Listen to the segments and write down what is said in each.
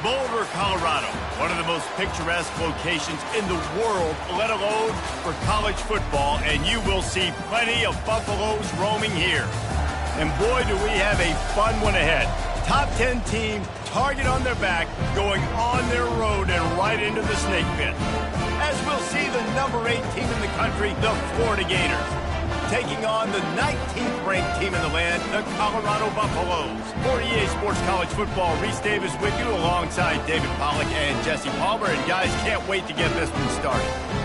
Boulder, Colorado, one of the most picturesque locations in the world, let alone for college football, and you will see plenty of Buffaloes roaming here. And boy, do we have a fun one ahead. Top 10 team, target on their back, going on their road and right into the snake pit. As we'll see the number 8 team in the country, the Florida Gators, taking on the 19th ranked team in the land, the Colorado Buffaloes. For EA Sports College Football, Reese Davis with you alongside David Pollack and Jesse Palmer. And guys, can't wait to get this one started.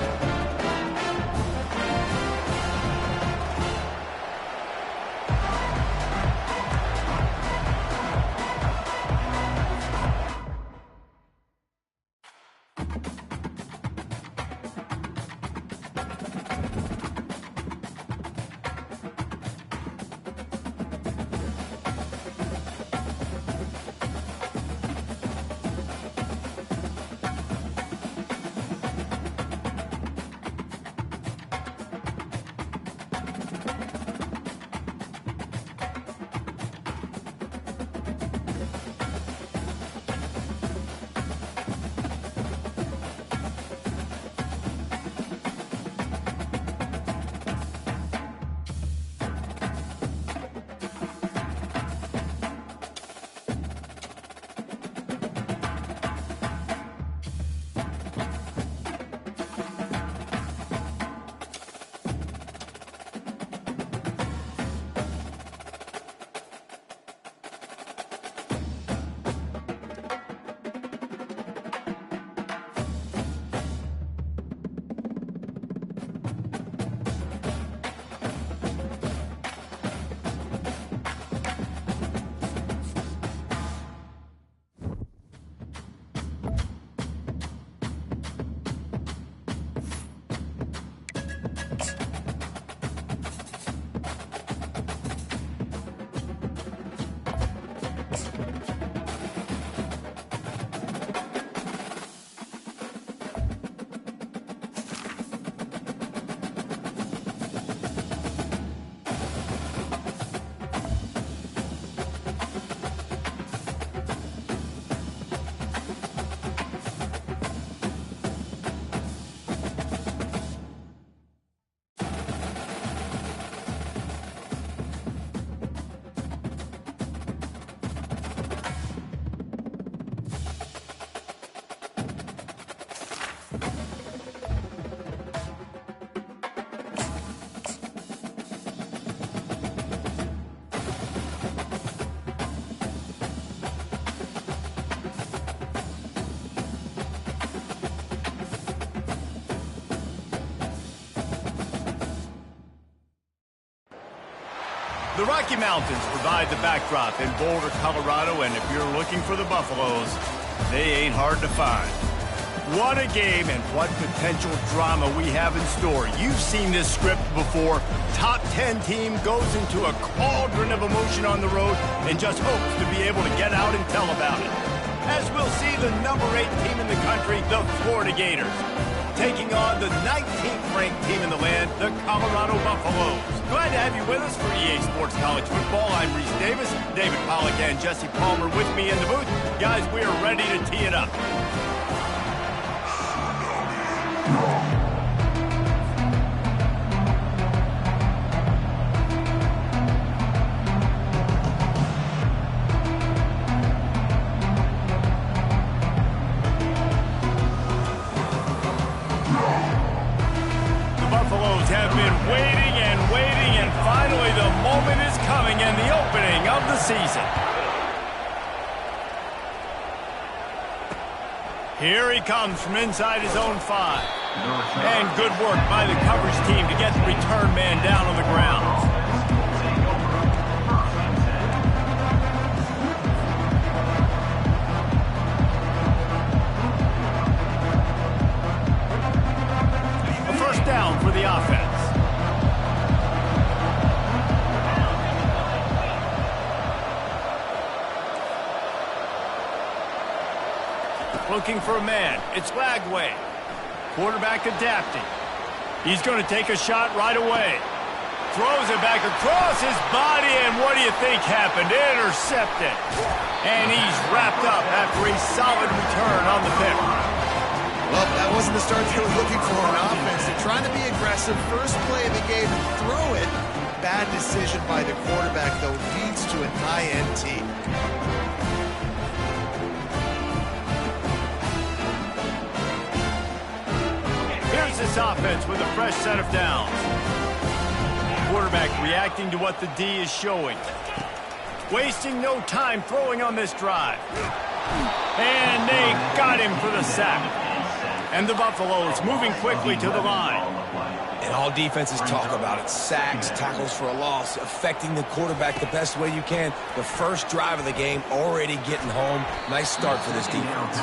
The Rocky Mountains provide the backdrop in Boulder, Colorado, and if you're looking for the Buffaloes, they ain't hard to find. What a game and what potential drama we have in store. You've seen this script before. Top 10 team goes into a cauldron of emotion on the road and just hopes to be able to get out and tell about it. As we'll see the number 8 team in the country, the Florida Gators, taking on the 19th ranked team in the land, the Colorado Buffaloes. Glad to have you with us for EA Sports College Football. I'm Reese Davis, David Pollack and Jesse Palmer with me in the booth. Guys, we are ready to tee it up. Have been waiting and finally the moment is coming and the opening of the season. Here he comes from inside his own 5. And good work by the coverage team to get the return man down on the ground. Down for the offense. Looking for a man. It's Lagway. Quarterback adapting. He's going to take a shot right away. Throws it back across his body, and what do you think happened? Intercepted. And he's wrapped up after a solid return on the pick. Well, that wasn't the start they were looking for on offense. They're trying to be aggressive. First play of the game and throw it. Bad decision by the quarterback, though, leads to an INT. Here's this offense with a fresh set of downs. Quarterback reacting to what the D is showing. Wasting no time throwing on this drive. And they got him for the sack. And the Buffaloes moving quickly to the line. And all defenses talk about it. Sacks, tackles for a loss, affecting the quarterback the best way you can. The first drive of the game already getting home. Nice start for this defense.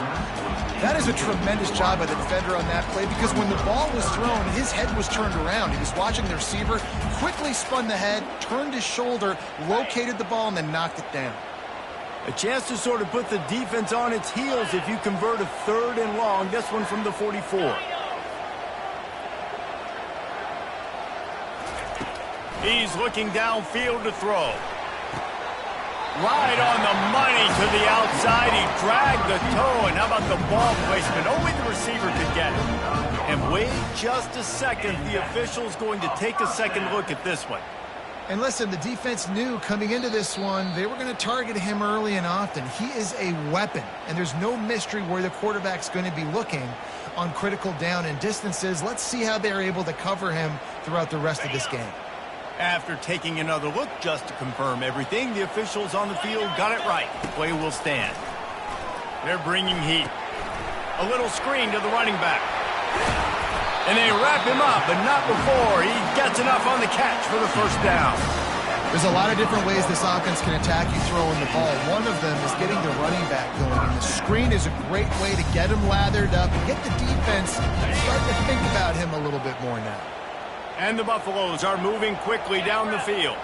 That is a tremendous job by the defender on that play because when the ball was thrown, his head was turned around. He was watching the receiver, quickly spun the head, turned his shoulder, located the ball, and then knocked it down. A chance to sort of put the defense on its heels if you convert a 3rd and long. This one from the 44. He's looking downfield to throw. Right on the money to the outside. He dragged the toe, and how about the ball placement? Only the receiver could get it. And wait just a second. The official's going to take a second look at this one. And listen, the defense knew coming into this one, they were going to target him early and often. He is a weapon, and there's no mystery where the quarterback's going to be looking on critical down and distances. Let's see how they're able to cover him throughout the rest of this game. After taking another look just to confirm everything, the officials on the field got it right. The play will stand. They're bringing heat. A little screen to the running back. And they wrap him up, but not before he gets enough on the catch for the first down. There's a lot of different ways this offense can attack you throwing the ball. One of them is getting the running back going, and the screen is a great way to get him lathered up and get the defense start to think about him a little bit more now. And the Buffaloes are moving quickly down the field.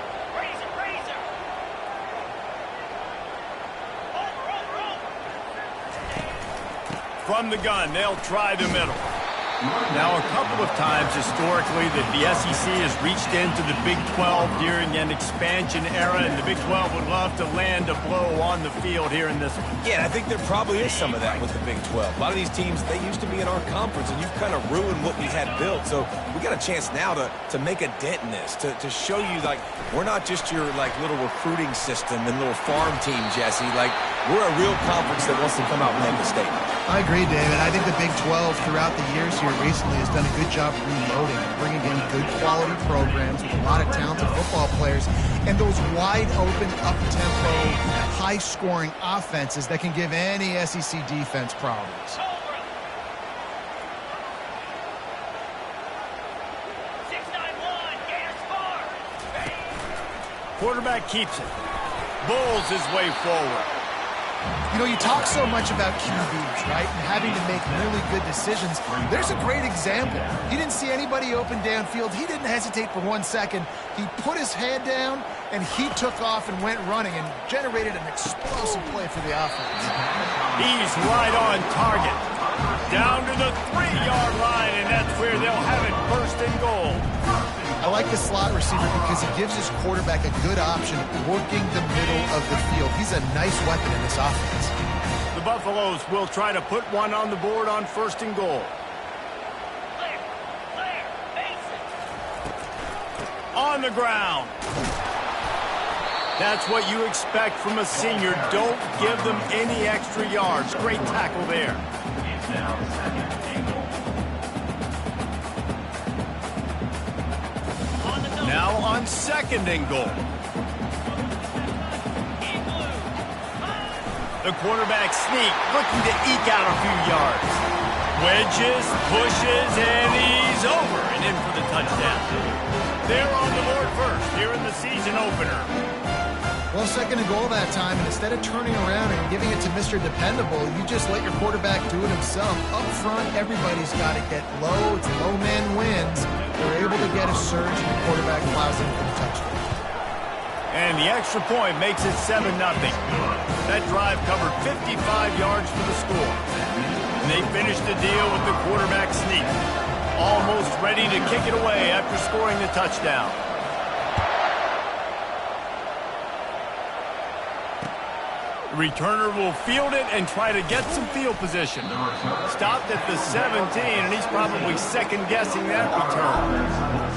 From the gun, they'll try the middle. Now, a couple of times historically that the SEC has reached into the Big 12 during an expansion era, and the Big 12 would love to land a blow on the field here in this one. Yeah, and I think there probably is some of that with the Big 12. A lot of these teams, they used to be in our conference, and you've kind of ruined what we had built. So we got a chance now to make a dent in this, to show you, like, we're not just your, like, little recruiting system and little farm team, Jesse. Like, we're a real conference that wants to come out and make a statement. I agree, David. I think the Big 12 throughout the years here recently has done a good job reloading and bringing in good quality programs with a lot of talented football players and those wide open, up-tempo, high-scoring offenses that can give any SEC defense problems. Quarterback keeps it. Bulls his way forward. You know, you talk so much about QBs, right, and having to make really good decisions. There's a great example. He didn't see anybody open downfield. He didn't hesitate for 1 second. He put his head down, and he took off and went running and generated an explosive play for the offense. He's right on target. Down to the 3-yard line, and that's where they'll have it, first and goal. I like the slot receiver because he gives his quarterback a good option working the middle of the field. He's a nice weapon in this offense. The Buffaloes will try to put one on the board on first and goal. On the ground. That's what you expect from a senior. Don't give them any extra yards. Great tackle there. Now on second and goal. The quarterback sneak, looking to eke out a few yards. Wedges, pushes, and he's over and in for the touchdown. They're on the board first here in the season opener. Well, second and goal that time, and instead of turning around and giving it to Mr. Dependable, you just let your quarterback do it himself. Up front, everybody's got to get low. It's low man wins. They're able to get a surge, and the quarterback plows in for the touchdown. And the extra point makes it 7-0. That drive covered 55 yards for the score. And they finished the deal with the quarterback sneak. Almost ready to kick it away after scoring the touchdown. The returner will field it and try to get some field position. Stopped at the 17, and he's probably second-guessing that return.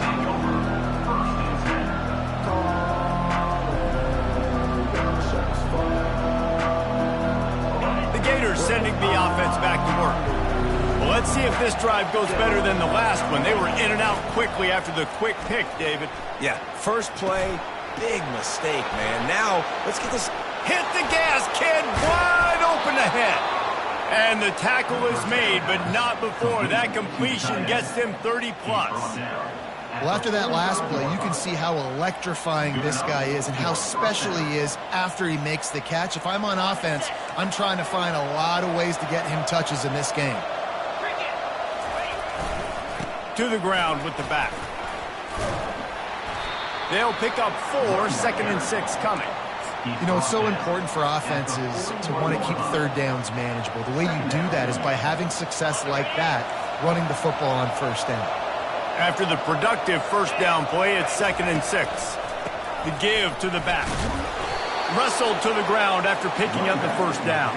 Sending the offense back to work. Well, let's see if this drive goes better than the last one. They were in and out quickly after the quick pick, David. Yeah, first play, big mistake, man. Now, let's get this. Hit the gas, kid. Wide open ahead. And the tackle is made, but not before. That completion gets them 30-plus. Well, after that last play, you can see how electrifying this guy is and how special he is after he makes the catch. If I'm on offense, I'm trying to find a lot of ways to get him touches in this game. To the ground with the back. They'll pick up 4, second and 6 coming. You know, it's so important for offenses to want to keep third downs manageable. The way you do that is by having success like that, running the football on first down. After the productive first down play, it's second and 6. The give to the back. Wrestled to the ground after picking up the first down.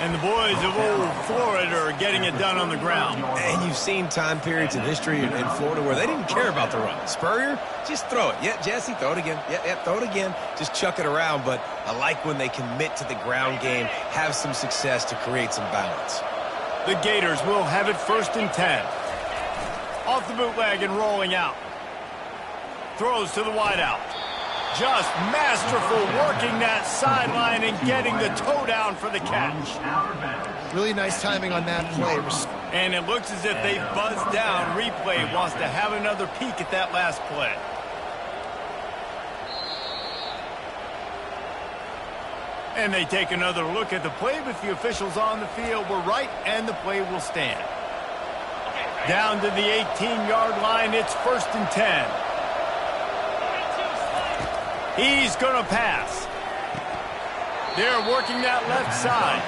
And the boys of old Florida are getting it done on the ground. And you've seen time periods in history in Florida where they didn't care about the run. Spurrier, just throw it. Yeah, Jesse, throw it again. Yeah, throw it again. Just chuck it around. But I like when they commit to the ground game, have some success to create some balance. The Gators will have it first and 10. Off the bootleg and rolling out. Throws to the wideout. Just masterful working that sideline and getting the toe down for the catch. Really nice timing on that play. And it looks as if they've buzzed down. Replay wants to have another peek at that last play. And they take another look at the play, but the officials on the field were right, and the play will stand. Down to the 18-yard line, it's first and 10. He's going to pass. They're working that left side.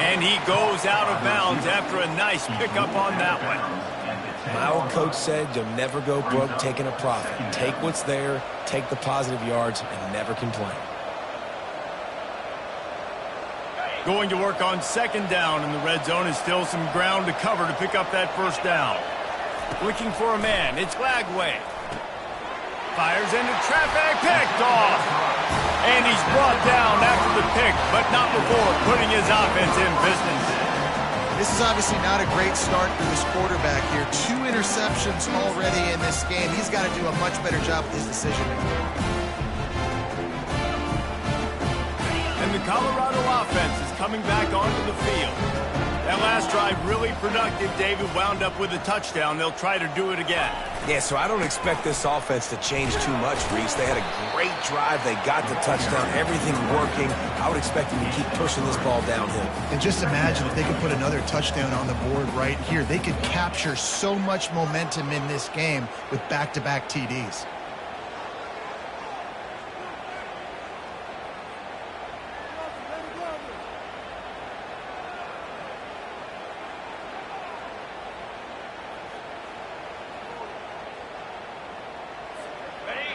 And he goes out of bounds after a nice pickup on that one. My old coach said you'll never go broke taking a profit. Take what's there, take the positive yards, and never complain. Going to work on second down in the red zone is still some ground to cover to pick up that first down. Looking for a man. It's Lagway. Fires into traffic, picked off. And he's brought down after the pick, but not before putting his offense in business. This is obviously not a great start for this quarterback here. 2 interceptions already in this game. He's got to do a much better job with his decision-making. And the Colorado offense is coming back onto the field. That last drive really productive. David wound up with a touchdown. They'll try to do it again. Yeah, so I don't expect this offense to change too much, Reese. They had a great drive. They got the touchdown. Everything working. I would expect them to keep pushing this ball downhill. And just imagine if they could put another touchdown on the board right here. They could capture so much momentum in this game with back-to-back TDs.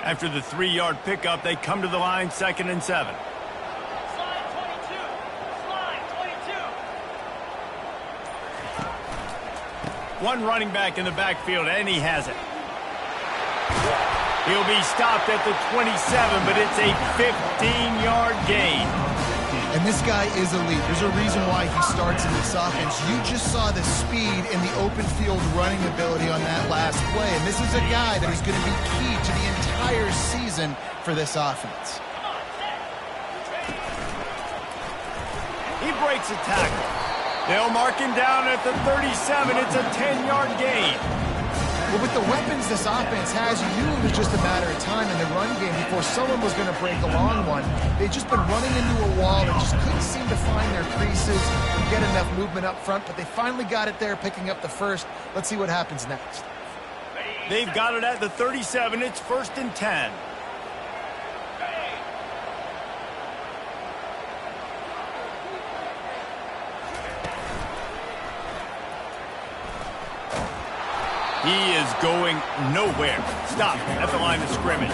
After the 3-yard pickup, they come to the line, 2nd and 7. Slide 22. Slide 22. One running back in the backfield, and he has it. He'll be stopped at the 27, but it's a 15-yard gain. And this guy is elite. There's a reason why he starts in this offense. You just saw the speed and the open field running ability on that last play. And this is a guy that is going to be key to the entire season for this offense. He breaks a tackle. They'll mark him down at the 37. It's a 10-yard gain. Well, with the weapons this offense has, you knew it was just a matter of time in the run game before someone was going to break a long one. They'd just been running into a wall and just couldn't seem to find their creases and get enough movement up front, but they finally got it there, picking up the first. Let's see what happens next. They've got it at the 37. It's 1st and 10. He is going nowhere. Stop at the line of scrimmage.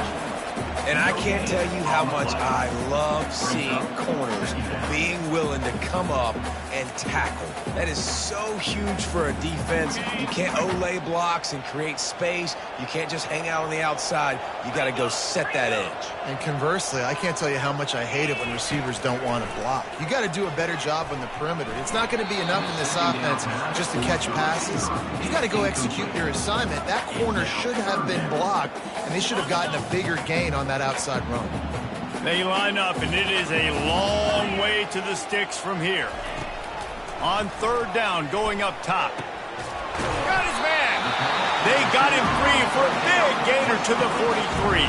And I can't tell you how much I love seeing corners being willing to come up and tackle. That is so huge for a defense. You can't Olay blocks and create space. You can't just hang out on the outside. You got to go set that edge. And conversely, I can't tell you how much I hate it when receivers don't want to block. You got to do a better job on the perimeter. It's not going to be enough in this offense just to catch passes. You got to go execute your assignment. That corner should have been blocked, and they should have gotten a bigger gain on that outside run. They line up, and it is a long way to the sticks from here. On 3rd down, going up top. Got his man. They got him free for a big gainer to the 43.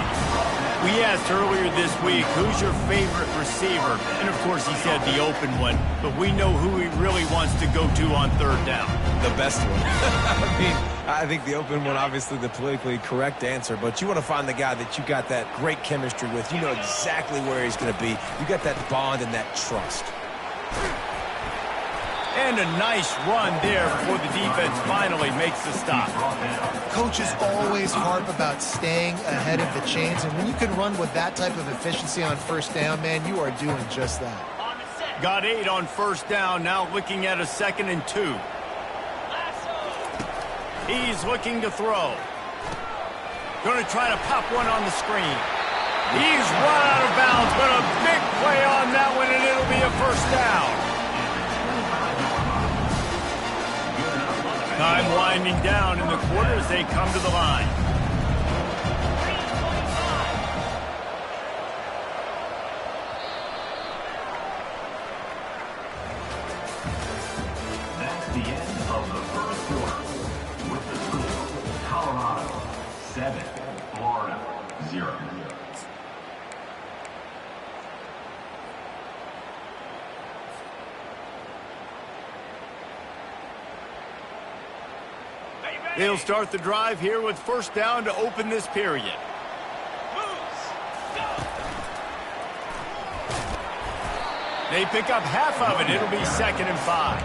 We asked earlier this week, who's your favorite receiver? And, of course, he said the open one. But we know who he really wants to go to on 3rd down. The best one. I mean, I think the open one, obviously the politically correct answer, but you want to find the guy that you got that great chemistry with. You know exactly where he's going to be. You got that bond and that trust. And a nice run there before the defense finally makes the stop. Coaches always harp about staying ahead of the chains, and when you can run with that type of efficiency on 1st down, man, you are doing just that. Got 8 on 1st down, now looking at a 2nd and 2. He's looking to throw. Going to try to pop one on the screen. He's run out of bounds, but a big play on that one, and it'll be a 1st down. Time winding down in the quarter as they come to the line. That's the end of the 1st quarter. With the score, Colorado 7, Florida 0. They'll start the drive here with 1st down to open this period. They pick up half of it. It'll be 2nd and 5.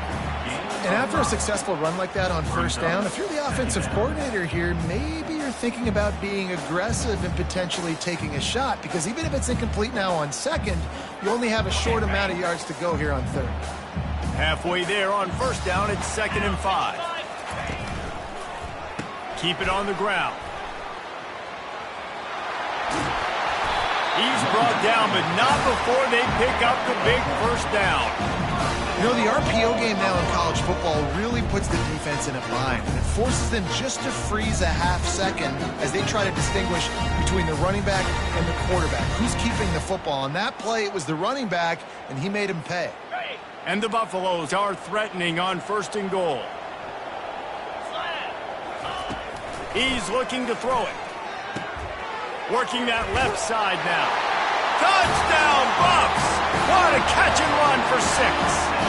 And after a successful run like that on 1st down, if you're the offensive coordinator here, maybe you're thinking about being aggressive and potentially taking a shot, because even if it's incomplete now on 2nd, you only have a short amount of yards to go here on 3rd. Halfway there on 1st down, it's 2nd and 5. Keep it on the ground. He's brought down, but not before they pick up the big 1st down. You know, the RPO game now in college football really puts the defense in a bind, and it forces them just to freeze a half second as they try to distinguish between the running back and the quarterback. Who's keeping the football? On that play, it was the running back, and he made him pay. And the Buffaloes are threatening on 1st and goal. He's looking to throw it. Working that left side now. Touchdown, Buffs! What a catch and run for 6.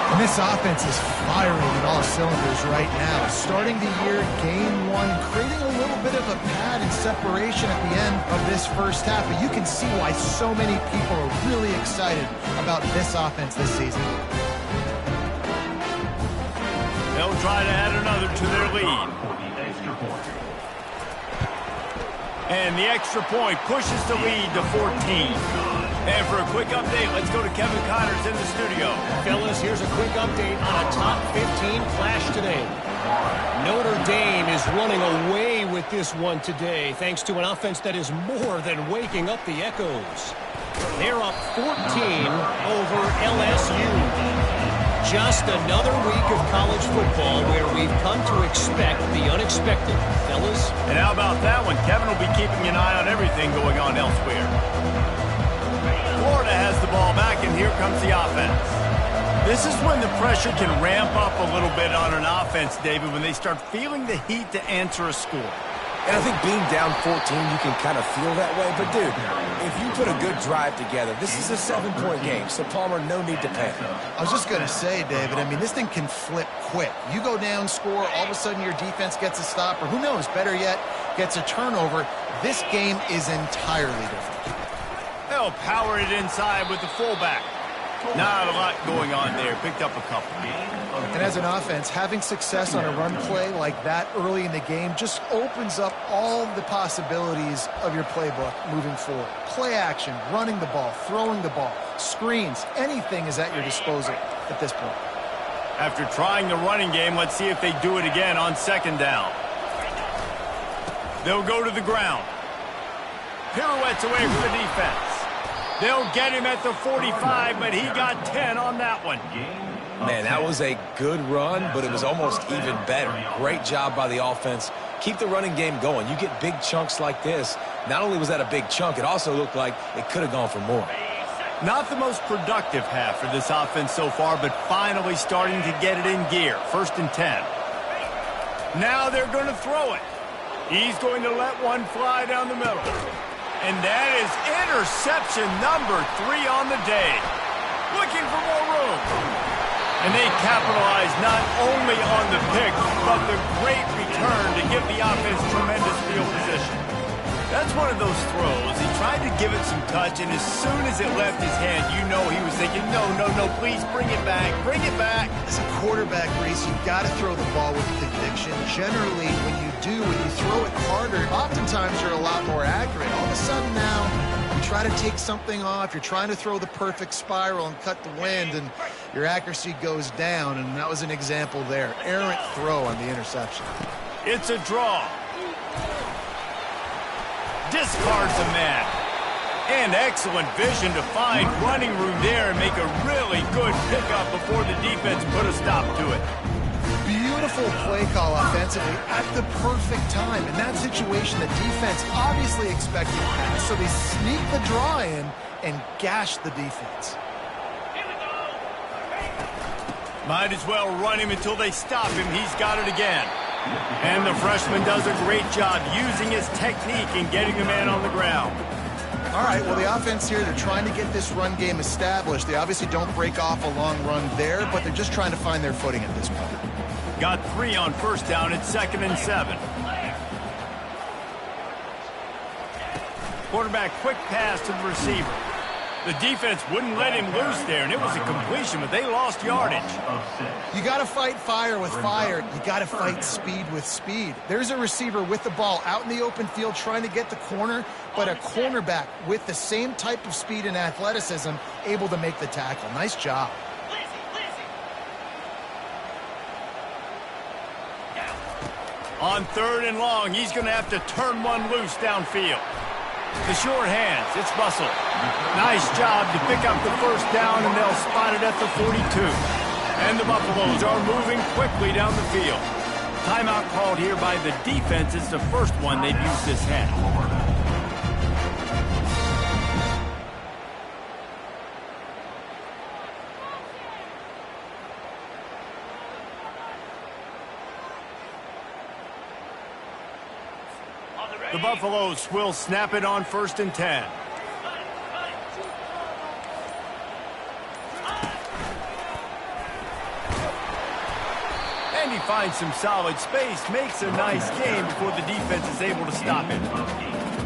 And this offense is firing in all cylinders right now. Starting the year, game 1, creating a little bit of a pad and separation at the end of this first half. But you can see why so many people are really excited about this offense this season. They'll try to add another to their lead. And the extra point pushes the lead to 14. And for a quick update, let's go to Kevin Connors in the studio. Fellas, here's a quick update on a top 15 clash today. Notre Dame is running away with this one today, thanks to an offense that is more than waking up the echoes. They're up 14 over LSU. Just another week of college football where we've come to expect the unexpected, fellas. And how about that one? Kevin will be keeping an eye on everything going on elsewhere. Florida has the ball back, and here comes the offense. This is when the pressure can ramp up a little bit on an offense, David, when they start feeling the heat to answer a score. And I think being down 14, you can kind of feel that way. But, dude, if you put a good drive together, this is a 7-point game. So, Palmer, no need to panic. I was just going to say, David, I mean, this thing can flip quick. You go down, score, all of a sudden your defense gets a stop, or who knows, better yet, gets a turnover. This game is entirely different. They'll power it inside with the fullback. Not a lot going on there. Picked up a couple. And as an offense, having success on a run play like that early in the game just opens up all the possibilities of your playbook moving forward. Play action, running the ball, throwing the ball, screens, anything is at your disposal at this point. After trying the running game, let's see if they do it again on 2nd down. They'll go to the ground. Pirouettes away from the defense. They'll get him at the 45, but he got 10 on that one. Man, that was a good run, but it was almost even better. Great job by the offense. Keep the running game going. You get big chunks like this. Not only was that a big chunk, it also looked like it could have gone for more. Not the most productive half for this offense so far, but finally starting to get it in gear. 1st and 10. Now they're going to throw it. He's going to let one fly down the middle. And that is interception number 3 on the day. Looking for more room. And they capitalize not only on the pick, but the great return to give the offense tremendous field position. That's one of those throws. He tried to give it some touch, and as soon as it left his hand, you know he was thinking, no, please bring it back, bring it back. As a quarterback, Reese, you've got to throw the ball with conviction. Generally, when you throw it harder, oftentimes you're a lot more accurate. All of a sudden now, you try to take something off, you're trying to throw the perfect spiral and cut the wind, and your accuracy goes down, and that was an example there. Errant throw on the interception. It's a draw. Discards a man. And excellent vision to find running room there and make a really good pickup before the defense put a stop to it. Beautiful play call offensively at the perfect time. In that situation, the defense obviously expected pass, so they sneak the draw in and gash the defense. Might as well run him until they stop him. He's got it again. And the freshman does a great job using his technique and getting the man on the ground. All right, well, the offense here, they're trying to get this run game established. They obviously don't break off a long run there, but they're just trying to find their footing at this point. Got 3 on 1st down. It's 2nd and 7. Quarterback quick pass to the receiver. The defense wouldn't let him loose there, and it was a completion, but they lost yardage. You got to fight fire with fire. You got to fight speed with speed. There's a receiver with the ball out in the open field trying to get the corner, but a cornerback with the same type of speed and athleticism able to make the tackle. Nice job. On 3rd and long, he's going to have to turn one loose downfield. The short hands, it's Russell. Nice job to pick up the 1st down, and they'll spot it at the 42. And the Buffaloes are moving quickly down the field. Timeout called here by the defense. It's the first one they've used this half. The Buffaloes will snap it on 1st and 10. And he finds some solid space, makes a nice game before the defense is able to stop it.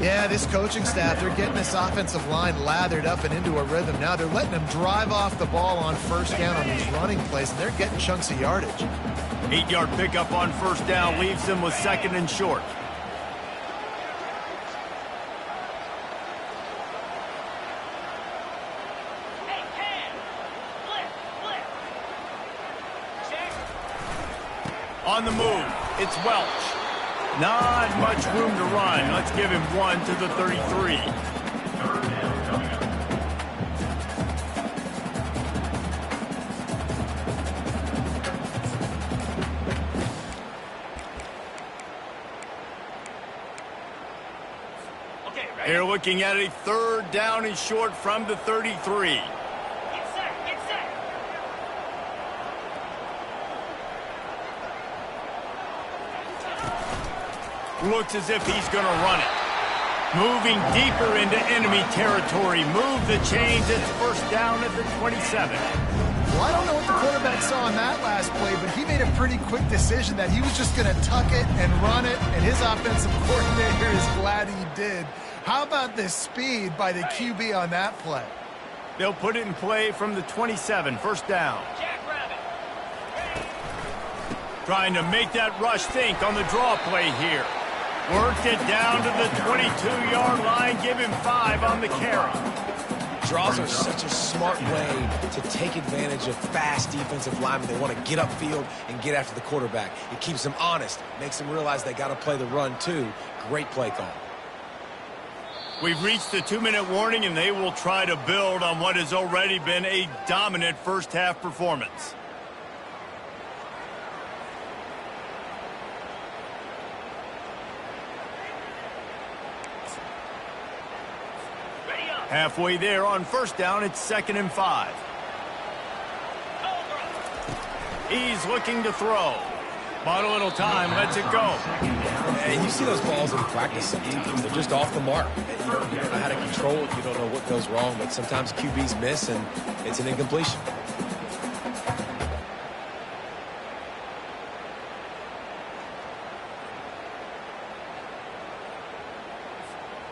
Yeah, this coaching staff, they're getting this offensive line lathered up and into a rhythm. Now they're letting them drive off the ball on 1st down on these running plays, and they're getting chunks of yardage. 8-yard pickup on 1st down leaves them with 2nd and short. Hey, Cam! Flip! Check. On the move, it's Welch. Not much room to run. Let's give him 1 to the 33. Okay, ready? They're looking at a 3rd down and short from the 33. Get set! Looks as if he's going to run it. Moving deeper into enemy territory. Move the chains. It's 1st down at the 27. Well, I don't know what the quarterback saw on that last play, but he made a pretty quick decision that he was just going to tuck it and run it, and his offensive coordinator is glad he did. How about the speed by the QB on that play? They'll put it in play from the 27. 1st down. Jackrabbit! Trying to make that rush think on the draw play here. Worked it down to the 22-yard line. Give him 5 on the carry. Draws are such a smart way to take advantage of fast defensive linemen. They want to get upfield and get after the quarterback. It keeps them honest, makes them realize they got to play the run too. Great play call. We've reached the 2-minute warning, and they will try to build on what has already been a dominant first-half performance. Halfway there on 1st down, it's 2nd and 5. He's looking to throw. Bought a little time, lets it go. And you see those balls in practice sometimes. They're just off the mark. You don't know how to control it. You don't know what goes wrong, but sometimes QBs miss, and it's an incompletion.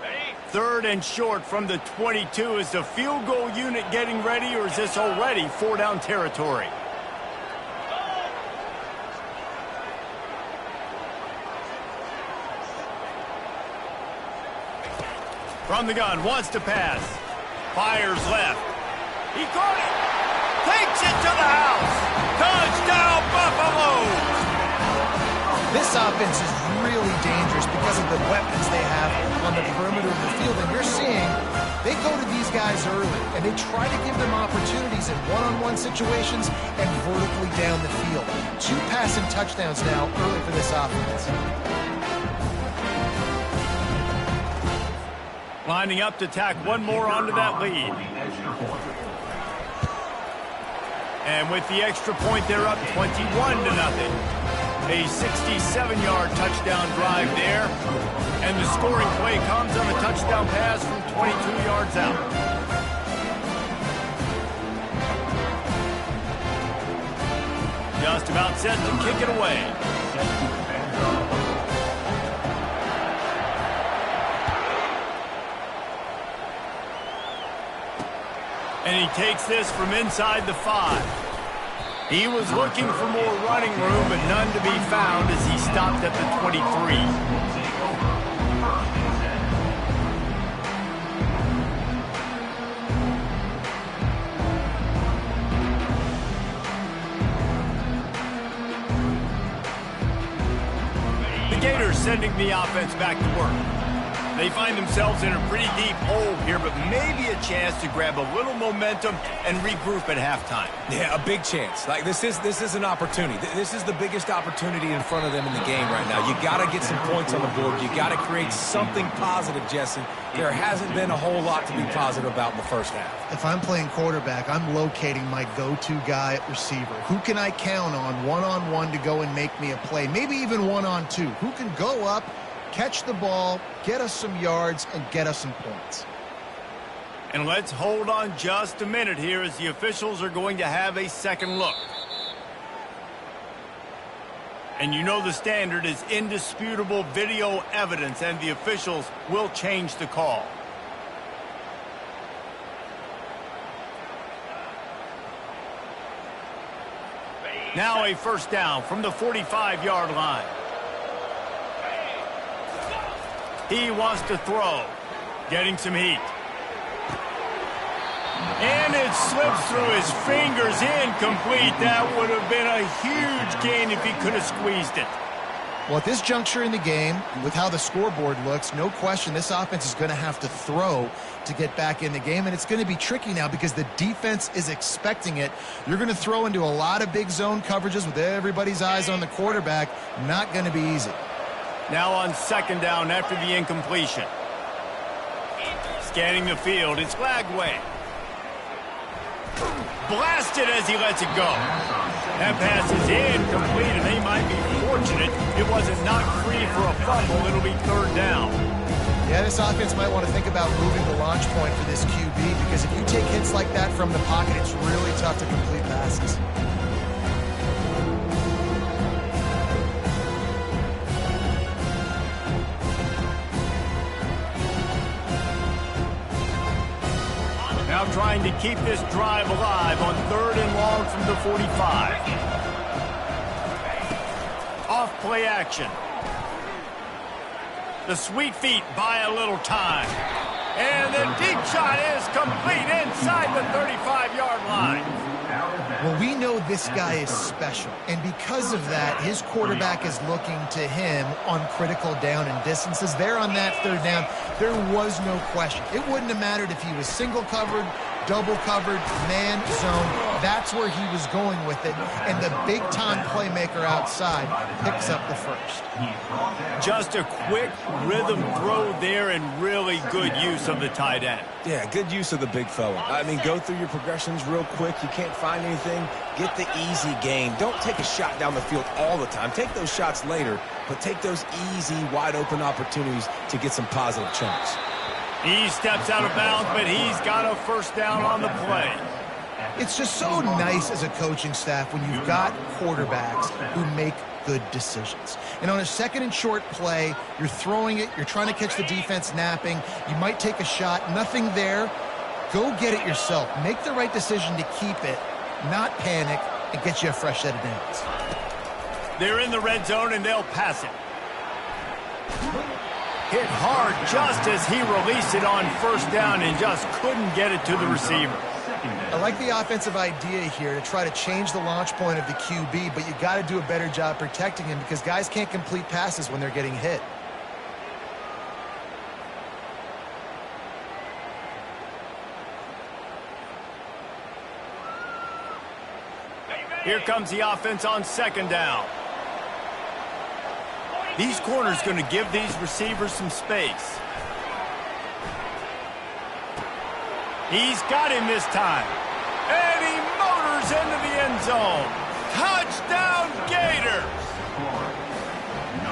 Ready? 3rd and short from the 22. Is the field goal unit getting ready, or is this already 4-down territory? From the gun, wants to pass. Fires left. He caught it. Takes it to the house. Touchdown, Buffaloes! This offense is really dangerous because of the weapons they have on the perimeter of the field. And you're seeing they go to these guys early, and they try to give them opportunities in one-on-one situations and vertically down the field. 2 passing touchdowns now early for this offense. Lining up to tack one more onto that lead. And with the extra point, they're up 21-0. A 67-yard touchdown drive there. And the scoring play comes on a touchdown pass from 22 yards out. Just about set to kick it away. And he takes this from inside the 5. He was looking for more running room, but none to be found as he stopped at the 23. The Gators sending the offense back to work. They find themselves in a pretty deep hole here, but maybe a chance to grab a little momentum and regroup at halftime. Yeah, a big chance. Like this is an opportunity. This is the biggest opportunity in front of them in the game right now. You got to get some points on the board. You got to create something positive, Jesse. There hasn't been a whole lot to be positive about in the first half. If I'm playing quarterback, I'm locating my go-to guy at receiver. Who can I count on one-on-one to go and make me a play? Maybe even one-on-two. Who can go up catch the ball, get us some yards, and get us some points. And let's hold on just a minute here as the officials are going to have a second look. And you know the standard is indisputable video evidence, and the officials will change the call. Now a first down from the 45-yard line. He wants to throw, getting some heat. And it slips through his fingers, incomplete. That would have been a huge gain if he could have squeezed it. Well, at this juncture in the game, with how the scoreboard looks, no question this offense is going to have to throw to get back in the game, and it's going to be tricky now because the defense is expecting it. You're going to throw into a lot of big zone coverages with everybody's eyes on the quarterback. Not going to be easy. Now on second down after the incompletion. Scanning the field, it's Lagway. Blasted as he lets it go. That pass is incomplete, and they might be fortunate it wasn't knocked free for a fumble. It'll be third down. Yeah, this offense might want to think about moving the launch point for this QB, because if you take hits like that from the pocket, it's really tough to complete passes. Now trying to keep this drive alive on third and long from the 45. Off play action. The sweet feet buy a little time. And the deep shot is complete inside the 35-yard line. Well, we know this guy is special, and because of that, his quarterback is looking to him on critical down and distances. There on that third down, there was no question. It wouldn't have mattered if he was single covered, double covered, man zone. That's where he was going with it, and the big-time playmaker outside picks up the first. Just a quick rhythm throw there and really good use of the tight end. Yeah, good use of the big fella. I mean, go through your progressions real quick. You can't find anything. Get the easy gain. Don't take a shot down the field all the time. Take those shots later, but take those easy, wide-open opportunities to get some positive chunks. He steps out of bounds, but he's got a first down on the play. It's just so nice as a coaching staff when you've got quarterbacks who make good decisions. And on a second and short play, you're throwing it, you're trying to catch the defense napping, you might take a shot, nothing there. Go get it yourself. Make the right decision to keep it, not panic, and get you a fresh set of downs. They're in the red zone, and they'll pass it. Hit hard just as he released it on first down and just couldn't get it to the receiver. I like the offensive idea here to try to change the launch point of the QB, but you got to do a better job protecting him because guys can't complete passes when they're getting hit. Here comes the offense on second down. These corners going to give these receivers some space. He's got him this time. And he motors into the end zone. Touchdown, Gators!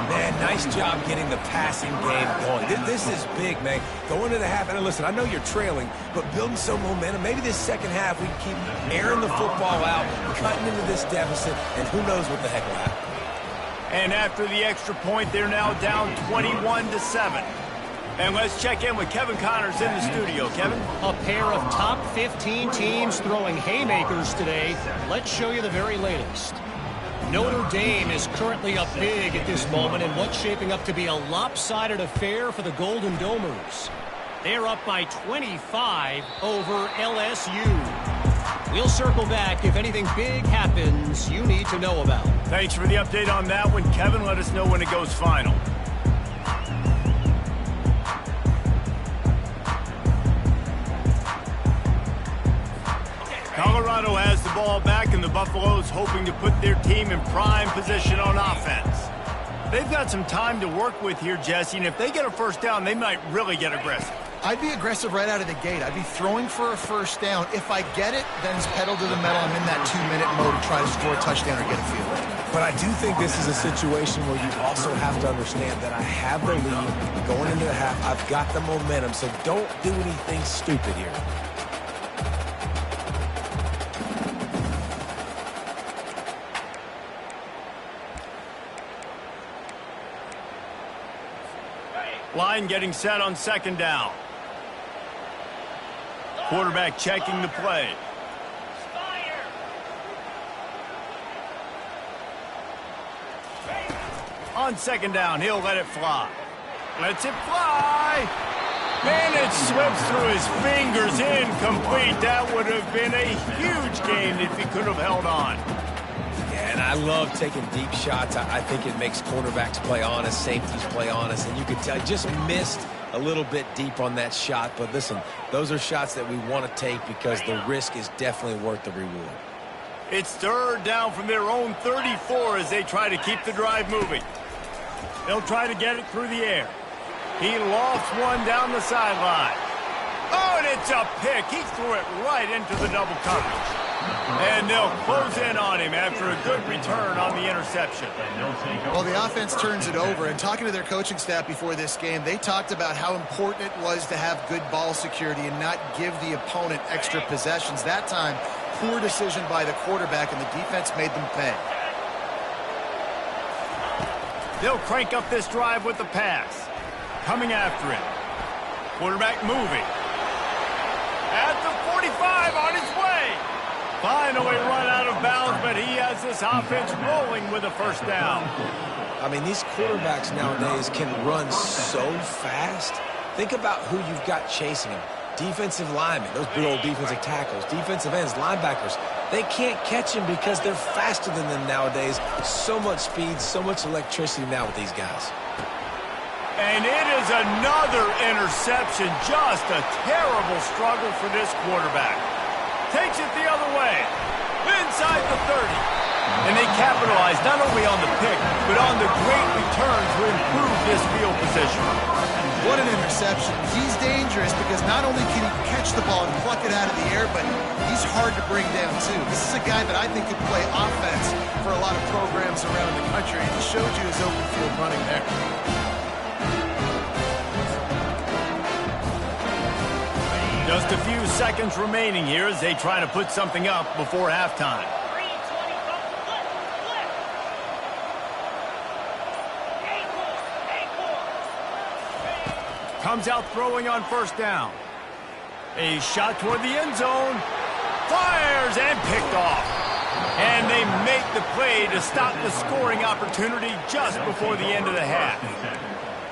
Man, nice job getting the passing game going. This is big, man. Going to the half, and listen, I know you're trailing, but building some momentum. Maybe this second half we keep airing the football out, cutting into this deficit, and who knows what the heck will happen. And after the extra point, they're now down 21-7. And let's check in with Kevin Connors in the studio. Kevin? A pair of top 15 teams throwing haymakers today. Let's show you the very latest. Notre Dame is currently up big at this moment in what's shaping up to be a lopsided affair for the Golden Domers. They're up by 25 over LSU. We'll circle back if anything big happens you need to know about. Thanks for the update on that one, Kevin. Let us know when it goes final. Colorado has the ball back, and the Buffaloes hoping to put their team in prime position on offense. They've got some time to work with here, Jesse, and if they get a first down, they might really get aggressive. I'd be aggressive right out of the gate. I'd be throwing for a first down. If I get it, then it's pedal to the metal. I'm in that 2-minute mode to try to score a touchdown or get a field. But I do think this is a situation where you also have to understand that I have the lead going into the half. I've got the momentum, so don't do anything stupid here. Line getting set on second down. Quarterback checking the play. On second down, he'll let it fly. Lets it fly. Man, it slips through his fingers. Incomplete. That would have been a huge gain if he could have held on. Yeah, and I love taking deep shots. I think it makes quarterbacks play honest, safeties play honest, and you could tell just missed a little bit deep on that shot. But listen, those are shots that we want to take because the risk is definitely worth the reward. It's third down from their own 34 as they try to keep the drive moving. They'll try to get it through the air. He lofts one down the sideline. Oh, and it's a pick. He threw it right into the double coverage. And they'll close in on him after a good return on the interception. Well, the offense turns it over, and talking to their coaching staff before this game, they talked about how important it was to have good ball security and not give the opponent extra possessions. That time, poor decision by the quarterback, and the defense made them pay. They'll crank up this drive with the pass. Coming after it. Quarterback moving. At the 45, on his way. Finally run out of bounds, but he has this offense rolling with a first down. I mean, these quarterbacks nowadays can run so fast. Think about who you've got chasing them. Defensive linemen, those big old defensive tackles, defensive ends, linebackers. They can't catch him because they're faster than them nowadays. So much speed, so much electricity now with these guys. And it is another interception. Just a terrible struggle for this quarterback. Takes it the other way. Inside the 30. And they capitalize not only on the pick, but on the great return to improve this field position. What an interception. He's dangerous because not only can he catch the ball and pluck it out of the air, but he's hard to bring down, too. This is a guy that I think could play offense for a lot of programs around the country. And he showed you his open field running there. Just a few seconds remaining here as they try to put something up before halftime. Comes out throwing on first down. A shot toward the end zone. Fires and picked off. And they make the play to stop the scoring opportunity just before the end of the half.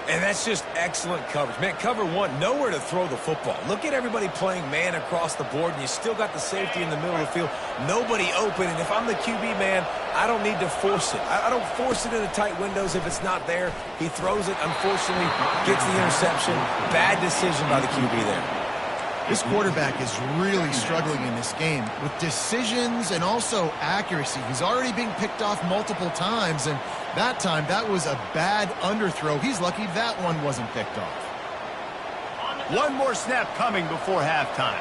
And that's just excellent coverage. Man, cover one, nowhere to throw the football. Look at everybody playing man across the board, and you still got the safety in the middle of the field. Nobody open, and if I'm the QB, man, I don't need to force it. I don't force it into tight windows if it's not there. He throws it, unfortunately, gets the interception. Bad decision by the QB there. This quarterback is really struggling in this game with decisions and also accuracy. He's already being picked off multiple times, and that time, that was a bad underthrow. He's lucky that one wasn't picked off. One more snap coming before halftime.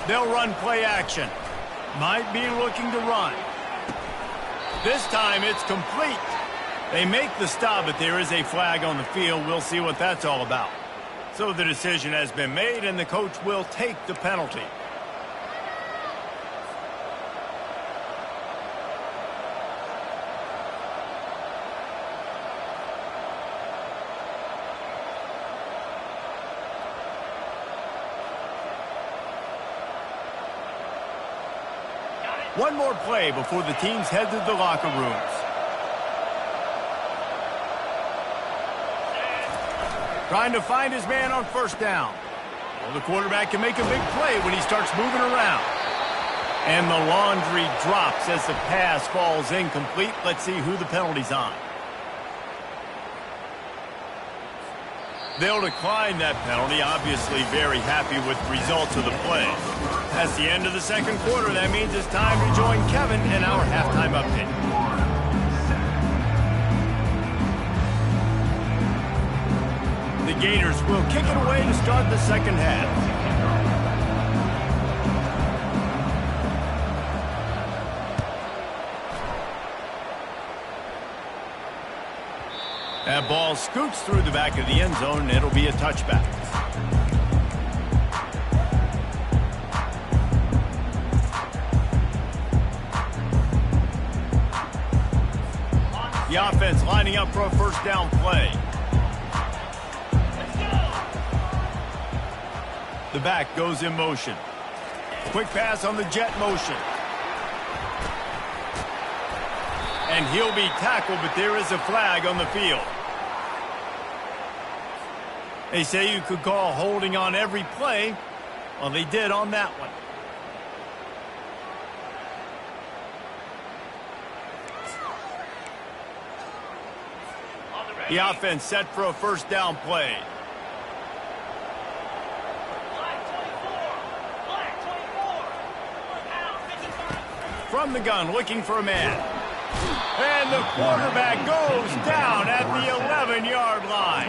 They'll run play action. Might be looking to run. This time, it's complete. They make the stop, but there is a flag on the field. We'll see what that's all about. So the decision has been made, and the coach will take the penalty. One more play before the teams head to the locker rooms. Trying to find his man on first down. Well, the quarterback can make a big play when he starts moving around. And the laundry drops as the pass falls incomplete. Let's see who the penalty's on. They'll decline that penalty, obviously very happy with the results of the play. That's the end of the second quarter. That means it's time to join Kevin in our halftime update. The Gators will kick it away to start the second half. That ball scoots through the back of the end zone, and it'll be a touchback. The offense lining up for a first down play. The back goes in motion. Quick pass on the jet motion. And he'll be tackled, but there is a flag on the field. They say you could call holding on every play. Well, they did on that one. The offense set for a first down play. From the gun, looking for a man. And the quarterback goes down at the 11-yard line.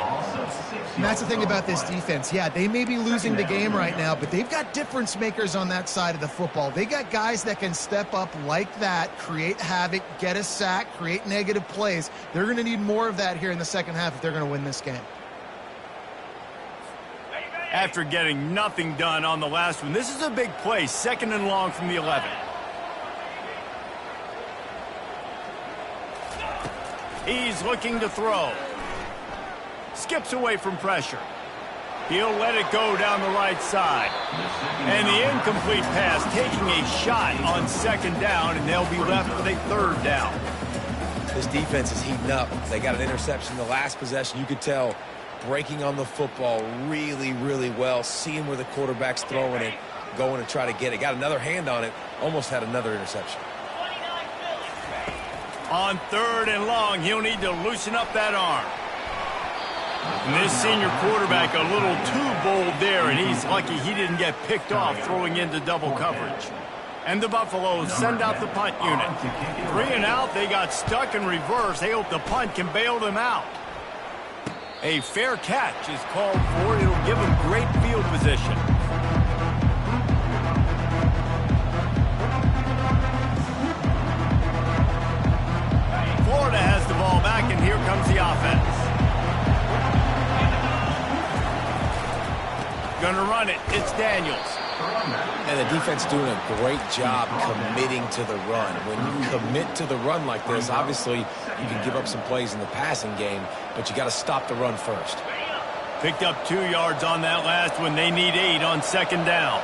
And that's the thing about this defense. Yeah, they may be losing the game right now, but they've got difference makers on that side of the football. They got guys that can step up like that, create havoc, get a sack, create negative plays. They're going to need more of that here in the second half if they're going to win this game. After getting nothing done on the last one, this is a big play, 2nd and long from the 11. He's looking to throw. Skips away from pressure. He'll let it go down the right side. And the incomplete pass taking a shot on 2nd down, and they'll be left with a 3rd down. This defense is heating up. They got an interception the last possession. You could tell breaking on the football really, really well, seeing where the quarterback's throwing it, going to try to get it. Got another hand on it, almost had another interception. On 3rd and long, he'll need to loosen up that arm. And this senior quarterback a little too bold there, and he's lucky he didn't get picked off throwing into double coverage. And the Buffaloes send out the punt unit. 3 and out, they got stuck in reverse. They hope the punt can bail them out. A fair catch is called for. It'll give them great field position. Florida has the ball back, and here comes the offense. Gonna run it. It's Daniels. And the defense doing a great job committing to the run. When you commit to the run like this, obviously you can give up some plays in the passing game, but you got to stop the run first. Picked up 2 yards on that last one. They need 8 on 2nd down.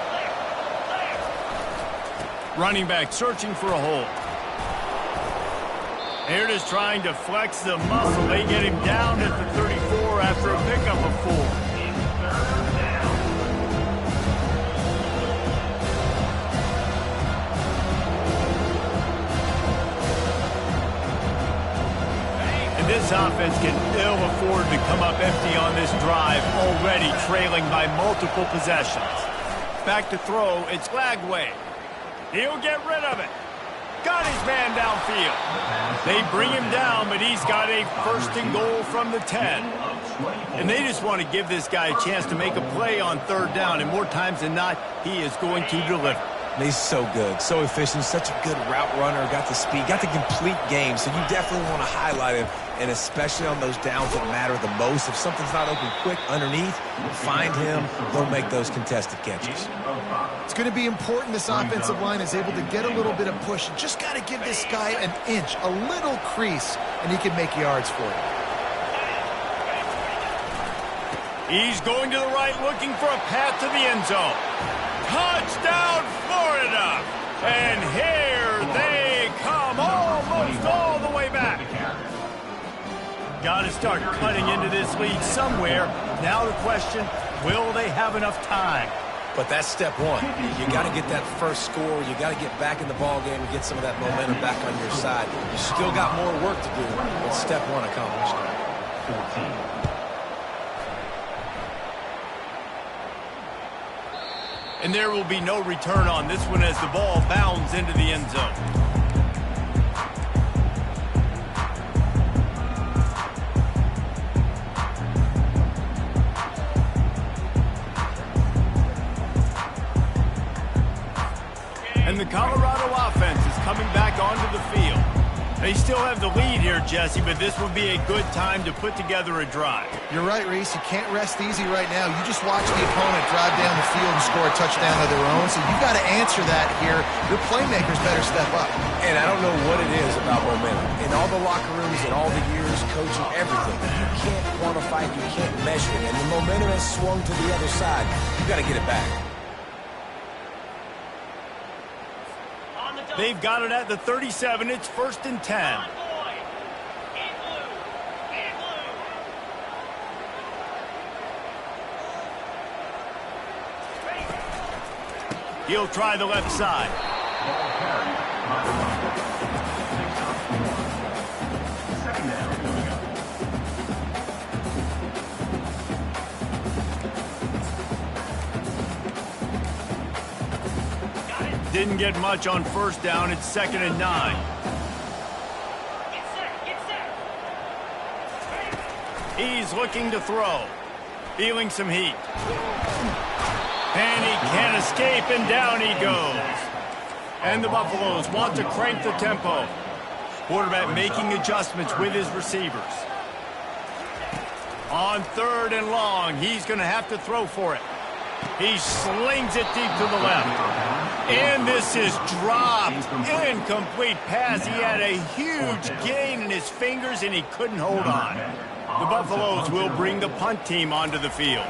Running back searching for a hole. They're just trying to flex the muscle. They get him down at the 34 after a pickup of 4. This offense can ill afford to come up empty on this drive, already trailing by multiple possessions. Back to throw, it's Lagway. He'll get rid of it. Got his man downfield. They bring him down, but he's got a 1st and goal from the 10. And they just want to give this guy a chance to make a play on 3rd down, and more times than not, he is going to deliver. He's so good, so efficient, such a good route runner, got the speed, got the complete game, so you definitely want to highlight him, and especially on those downs that matter the most. If something's not open quick underneath, find him, he'll make those contested catches. It's going to be important this offensive line is able to get a little bit of push. You just got to give this guy an inch, a little crease, and he can make yards for you. He's going to the right, looking for a path to the end zone. Touchdown, Florida! And here they come, almost all the way back. Got to start cutting into this lead somewhere. Now the question, will they have enough time? But that's step one. You got to get that first score. You got to get back in the ball game and get some of that momentum back on your side. You still got more work to do, but step one accomplished. 14. And there will be no return on this one as the ball bounds into the end zone. And the Colorado offense is coming back onto the field. They still have the lead here, Jesse, but this would be a good time to put together a drive. You're right, Reese. You can't rest easy right now. You just watch the opponent drive down the field and score a touchdown of their own, so you've got to answer that here. Your playmakers better step up. And I don't know what it is about momentum. In all the locker rooms and all the years coaching, everything, you can't quantify it, you can't measure it. And the momentum has swung to the other side. You got to get it back. They've got it at the 37. It's 1st and 10. He'll try the left side. Ball carried by the runner. 6 on 4. Second down coming up. Didn't get much on 1st down. It's 2nd and 9. Get set, get set. He's looking to throw. Feeling some heat. And he can't escape, and down he goes. And the Buffaloes want to crank the tempo. Quarterback making adjustments with his receivers. On 3rd and long, he's going to have to throw for it. He slings it deep to the left. And this is dropped. Incomplete pass. He had a huge gain in his fingers, and he couldn't hold on. The Buffaloes will bring the punt team onto the field.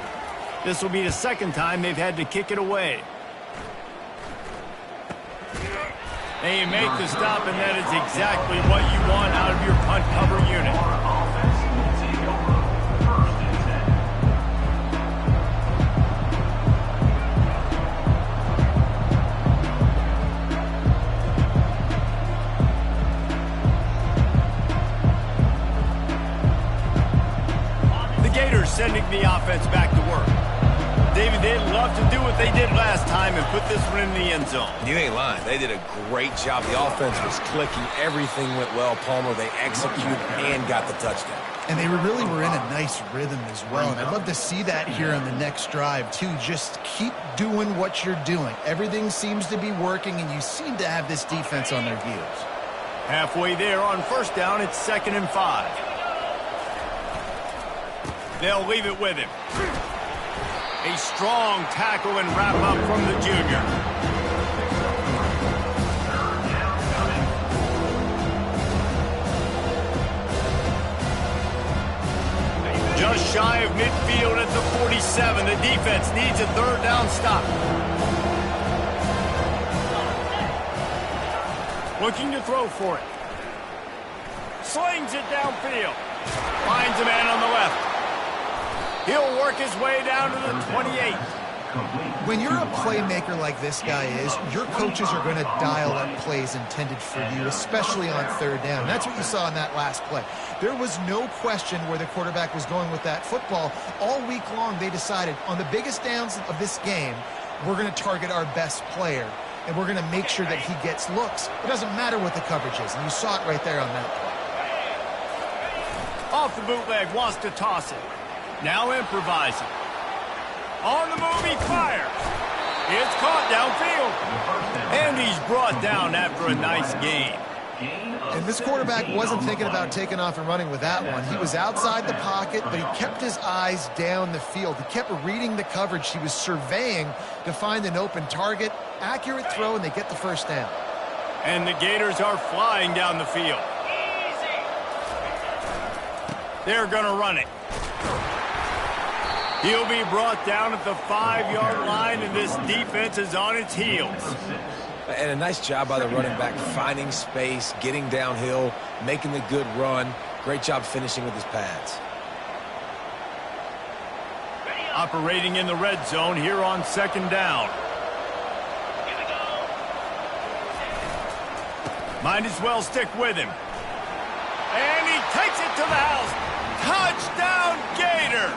This will be the 2nd time they've had to kick it away. They make the stop, and that is exactly what you want out of your punt cover unit. Offense will take over. 1st and 10. The Gators sending the offense back to work. David, they'd love to do what they did last time and put this one in the end zone. You ain't lying. They did a great job. The offense was clicking. Everything went well, Palmer. They executed and got the touchdown. And they really were in a nice rhythm as well. And I'd love to see that here on the next drive, too. Just keep doing what you're doing. Everything seems to be working, and you seem to have this defense on their heels. Halfway there on 1st down, it's 2nd and 5. They'll leave it with him. A strong tackle and wrap up from the junior. Just shy of midfield at the 47. The defense needs a 3rd down stop. Looking to throw for it. Slings it downfield. Finds a man on the left. He'll work his way down to the 28. When you're a playmaker like this guy is, your coaches are going to dial up plays intended for you, especially on 3rd down. That's what you saw in that last play. There was no question where the quarterback was going with that football. All week long, they decided on the biggest downs of this game, we're going to target our best player, and we're going to make sure that he gets looks. It doesn't matter what the coverage is, and you saw it right there on that play. Off the bootleg, wants to toss it. Now improvising. On the move, he fires. It's caught downfield. And he's brought down after a nice gain. And this quarterback wasn't thinking about taking off and running with that one. He was outside the pocket, but he kept his eyes down the field. He kept reading the coverage. He was surveying to find an open target. Accurate throw, and they get the 1st down. And the Gators are flying down the field. They're going to run it. He'll be brought down at the 5-yard line, and this defense is on its heels. And a nice job by the running back, finding space, getting downhill, making the good run. Great job finishing with his pads. Operating in the red zone here on 2nd down. Might as well stick with him. And he takes it to the house. Touchdown, Gators!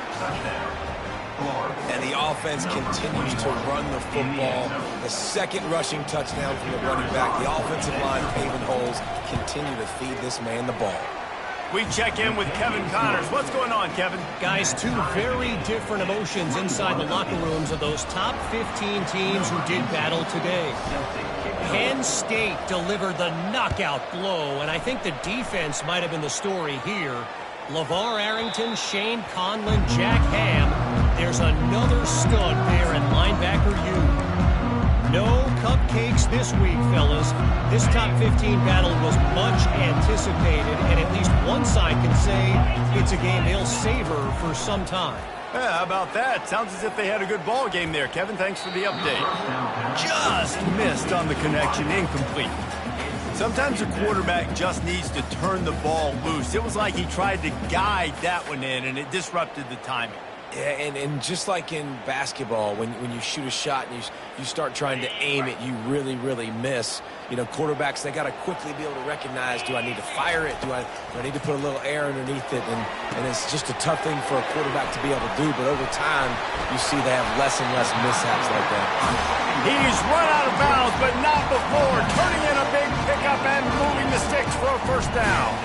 And the offense continues to run the football. The 2nd rushing touchdown from the running back. The offensive line paving holes. Continue to feed this man the ball. We check in with Kevin Connors. What's going on, Kevin? Guys, 2 very different emotions inside the locker rooms of those top 15 teams who did battle today. Penn State delivered the knockout blow, and I think the defense might have been the story here. LeVar Arrington, Shane Conlon, Jack Ham. There's another stud there in linebacker U. No cupcakes this week, fellas. This top 15 battle was much anticipated, and at least one side can say it's a game they'll savor for some time. Yeah, how about that? Sounds as if they had a good ball game there. Kevin, thanks for the update. Just missed on the connection, incomplete. Sometimes a quarterback just needs to turn the ball loose. It was like he tried to guide that one in, and it disrupted the timing. Yeah, and just like in basketball, when you shoot a shot and you start trying to aim it, you really, really miss. You know, quarterbacks, they got to quickly be able to recognize, do I need to fire it? Do I need to put a little air underneath it? And it's just a tough thing for a quarterback to be able to do. But over time, you see they have less and less mishaps like that. He's run out of bounds, but not before. Turning in a big pickup and moving the sticks for a first down.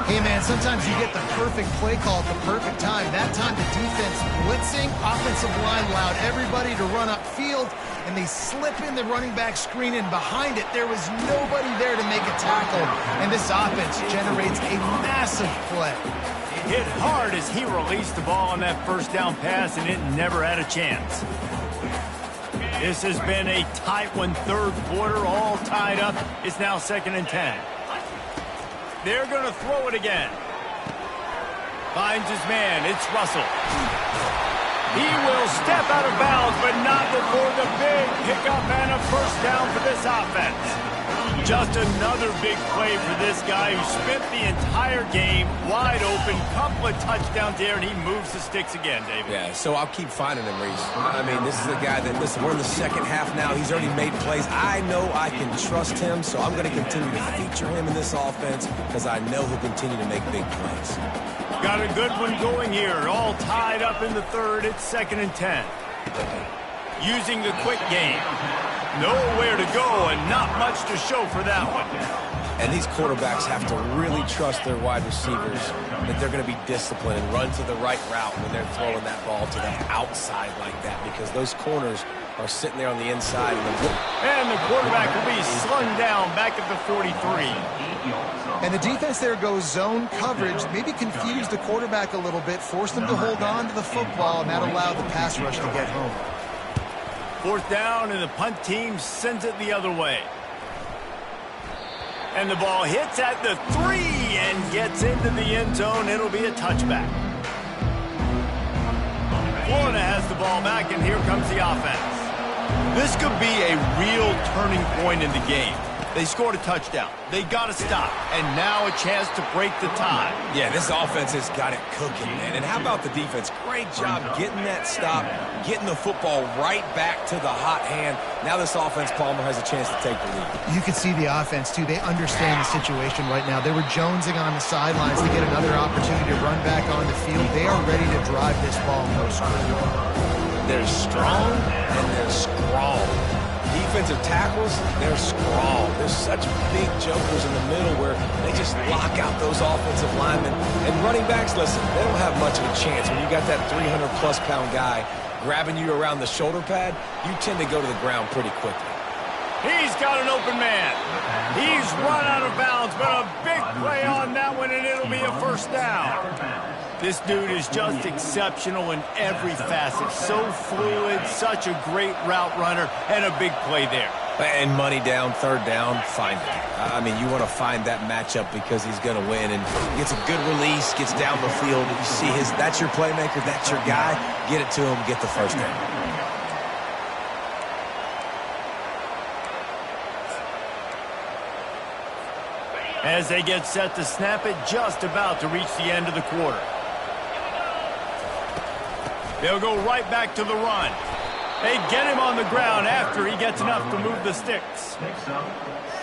Hey, man, sometimes you get the perfect play call at the perfect time. That time the defense blitzing, offensive line allowed everybody to run upfield, and they slip in the running back screen, and behind it, there was nobody there to make a tackle, and this offense generates a massive play. Hit hard as he released the ball on that first down pass, and it never had a chance. This has been a tight one, third quarter, all tied up. It's now 2nd and 10. They're going to throw it again. Finds his man. It's Russell. He will step out of bounds, but not before the big pickup and a first down for this offense. Just another big play for this guy who spent the entire game wide open. Couple of touchdowns there, and he moves the sticks again, David. Yeah, so I'll keep finding him, Reese. I mean, this is a guy that, listen, we're in the second half now. He's already made plays. I know I can trust him, so I'm going to continue to feature him in this offense because I know he'll continue to make big plays. Got a good one going here. All tied up in the third. It's 2nd and 10. Using the quick game. Nowhere to go and not much to show for that one. And these quarterbacks have to really trust their wide receivers that they're going to be disciplined and run to the right route when they're throwing that ball to the outside like that, because those corners are sitting there on the inside. And the quarterback will be slung down back at the 43. And the defense there goes zone coverage, maybe confused the quarterback a little bit, forced him to hold on to the football, and that allowed the pass rush to get home. 4th down, and the punt team sends it the other way. And the ball hits at the 3 and gets into the end zone. It'll be a touchback. Florida has the ball back, and here comes the offense. This could be a real turning point in the game. They scored a touchdown. They got to stop. And now a chance to break the tie. Yeah, this offense has got it cooking, man. And how about the defense? Great job getting that stop, getting the football right back to the hot hand. Now this offense, Palmer, has a chance to take the lead. You can see the offense, too. They understand the situation right now. They were jonesing on the sidelines to get another opportunity to run back on the field. They are ready to drive this ball no screen. They're strong and they're scrawl. Defensive tackles, they're scrawl. There's such big jokers in the middle where they just lock out those offensive linemen. And running backs, listen, they don't have much of a chance. When you got that 300-plus pound guy grabbing you around the shoulder pad, you tend to go to the ground pretty quickly. He's got an open man. He's run out of bounds, but a big play on that one, and it'll be a first down. This dude is just exceptional in every facet. So fluid, such a great route runner, and a big play there. And money down, 3rd down, find it. I mean, you want to find that matchup because he's going to win, and gets a good release, gets down the field. You see that's your playmaker, that's your guy. Get it to him, get the first down. As they get set to snap it, just about to reach the end of the quarter. They'll go right back to the run. They get him on the ground after he gets enough to move the sticks. Picks up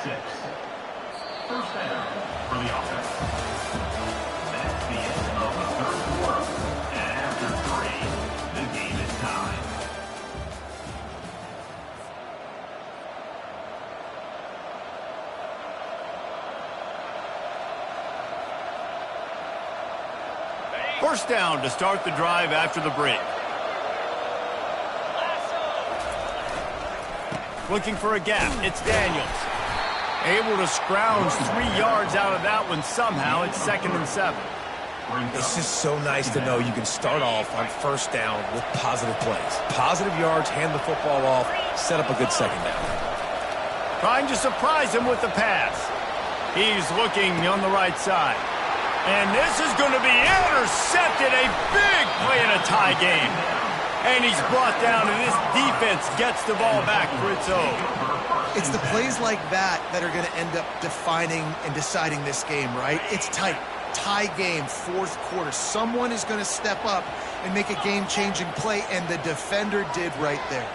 6. First down for the offense. That's the end of the third quarter. And after 3, the game is tied. First down to start the drive after the break. Looking for a gap. It's Daniels. Able to scrounge 3 yards out of that one somehow. It's 2nd and 7. It's just so nice to know you can start off on first down with positive plays. Positive yards, hand the football off, set up a good second down. Trying to surprise him with the pass. He's looking on the right side. And this is going to be intercepted. A big play in a tie game. And he's brought down, and this defense gets the ball back for its own. It's the plays like that that are going to end up defining and deciding this game, right? It's tight. Tie game, 4th quarter. Someone is going to step up and make a game-changing play, and the defender did right there.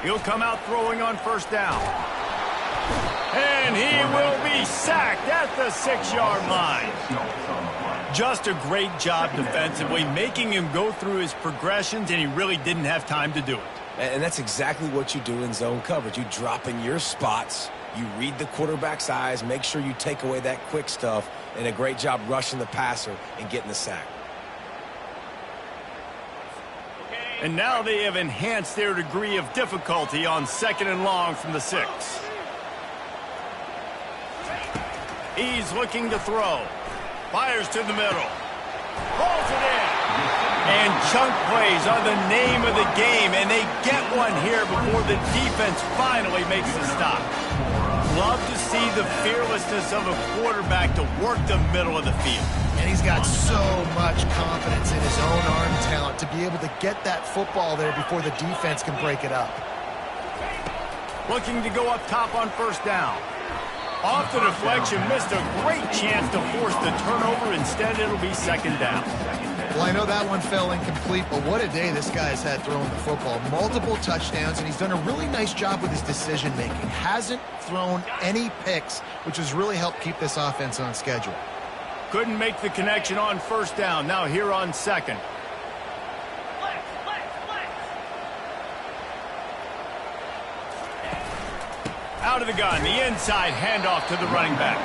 He'll come out throwing on first down. And he will be sacked at the 6-yard line. Just a great job defensively, making him go through his progressions, and he really didn't have time to do it. And that's exactly what you do in zone coverage. You drop in your spots, you read the quarterback's eyes, make sure you take away that quick stuff, and a great job rushing the passer and getting the sack. And now they have enhanced their degree of difficulty on 2nd and long from the 6. He's looking to throw. Fires to the middle. Rolls it in. And chunk plays are the name of the game, and they get one here before the defense finally makes the stop. Love to see the fearlessness of a quarterback to work the middle of the field. And he's got so much confidence in his own arm talent to be able to get that football there before the defense can break it up. Looking to go up top on first down. Off the deflection, missed a great chance to force the turnover. Instead, it'll be 2nd down. Well, I know that one fell incomplete, but what a day this guy's had throwing the football. Multiple touchdowns, and he's done a really nice job with his decision-making. Hasn't thrown any picks, which has really helped keep this offense on schedule. Couldn't make the connection on first down. Now here on 2nd. Out of the gun, the inside handoff to the running back.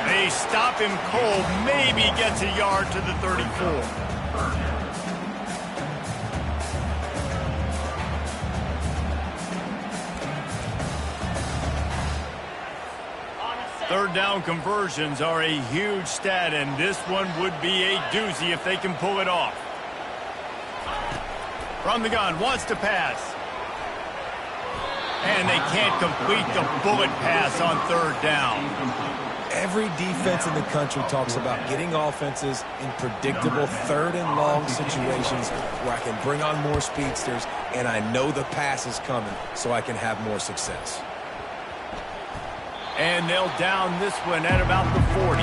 They stop him cold, maybe gets a yard to the 34. Third down conversions are a huge stat, and this one would be a doozy if they can pull it off. From the gun, wants to pass. And they can't complete the bullet pass on 3rd down. Every defense in the country talks about getting offenses in predictable 3rd and long situations where I can bring on more speedsters and I know the pass is coming so I can have more success. And they'll down this one at about the 40.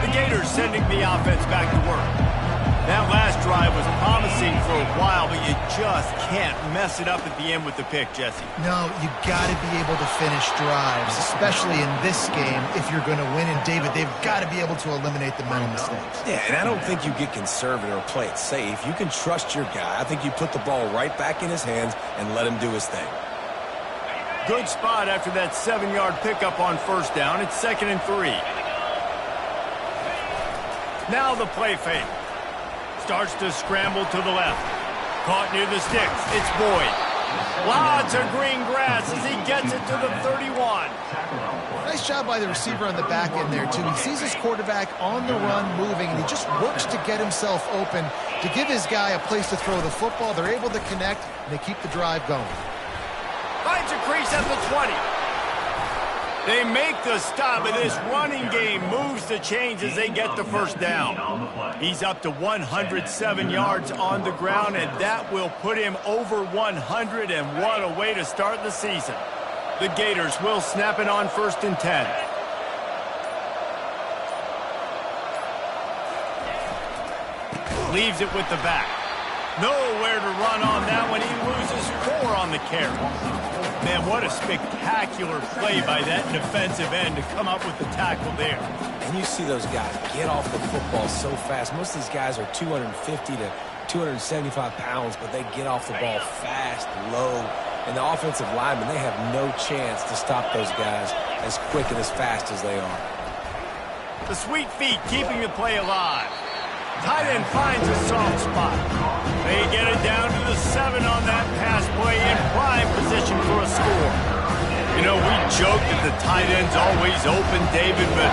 The Gators sending the offense back to work. That last drive was promising for a while, but you just can't mess it up at the end with the pick, Jesse. No, you got to be able to finish drives, especially in this game if you're going to win. And, David, they've got to be able to eliminate the mental mistakes. Yeah, and I don't think you get conservative or play it safe. You can trust your guy. I think you put the ball right back in his hands and let him do his thing. Good spot after that 7-yard pickup on first down. It's 2nd and 3. Now the play fake. Starts to scramble to the left. Caught near the sticks. It's Boyd. Lots of green grass as he gets it to the 31. Nice job by the receiver on the back end there, too. He sees his quarterback on the run moving, and he just works to get himself open to give his guy a place to throw the football. They're able to connect, and they keep the drive going. Finds a crease at the 20. They make the stop, and this running game moves the chains as they get the first down. He's up to 107 yards on the ground, and that will put him over 100, and what a way to start the season. The Gators will snap it on 1st and 10. Leaves it with the back. Nowhere to run on that one. He loses 4 on the carry. Man, what a spectacular play by that defensive end to come up with the tackle there. And you see those guys get off the football so fast. Most of these guys are 250 to 275 pounds, but they get off the ball fast, low. And the offensive linemen, they have no chance to stop those guys as quick and as fast as they are. The sweet feet keeping the play alive. Tight end finds a soft spot. They get it down to the 7 on that pass play in prime position for a score. You know, we joke that the tight end's always open, David, but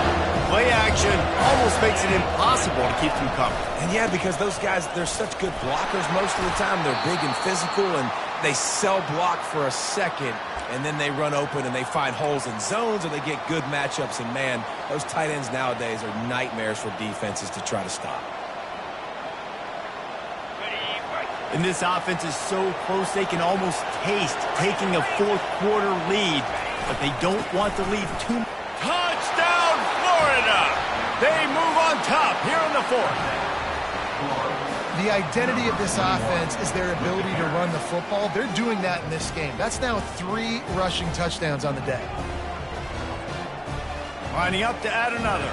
play action almost makes it impossible to keep them covered. And yeah, because those guys, they're such good blockers most of the time. They're big and physical, and they sell block for a second, and then they run open and they find holes in zones, or they get good matchups. And man, those tight ends nowadays are nightmares for defenses to try to stop. And this offense is so close they can almost taste taking a fourth-quarter lead, but they don't want to leave too much. Touchdown, Florida! They move on top here in the fourth. The identity of this offense is their ability to run the football. They're doing that in this game. That's now 3 rushing touchdowns on the day. Lining up to add another.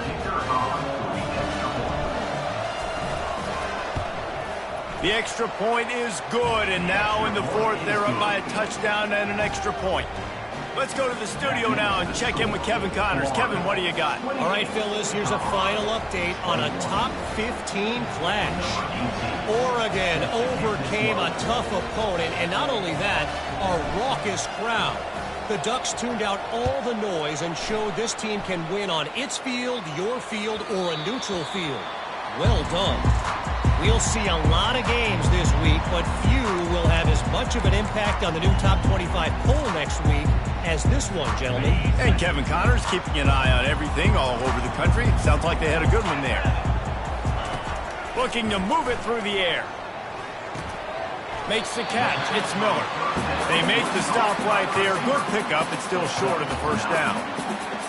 The extra point is good, and now in the fourth, they're up by a touchdown and an extra point. Let's go to the studio now and check in with Kevin Connors. Kevin, what do you got? All right, fellas, here's a final update on a top 15 clash. Oregon overcame a tough opponent, and not only that, a raucous crowd. The Ducks tuned out all the noise and showed this team can win on its field, your field, or a neutral field. Well done. We'll see a lot of games this week, but few will have as much of an impact on the new Top 25 poll next week as this one, gentlemen. And Kevin Connors keeping an eye on everything all over the country. Sounds like they had a good one there. Looking to move it through the air. Makes the catch. It's Miller. They make the stop right there. Good pickup. It's still short of the first down.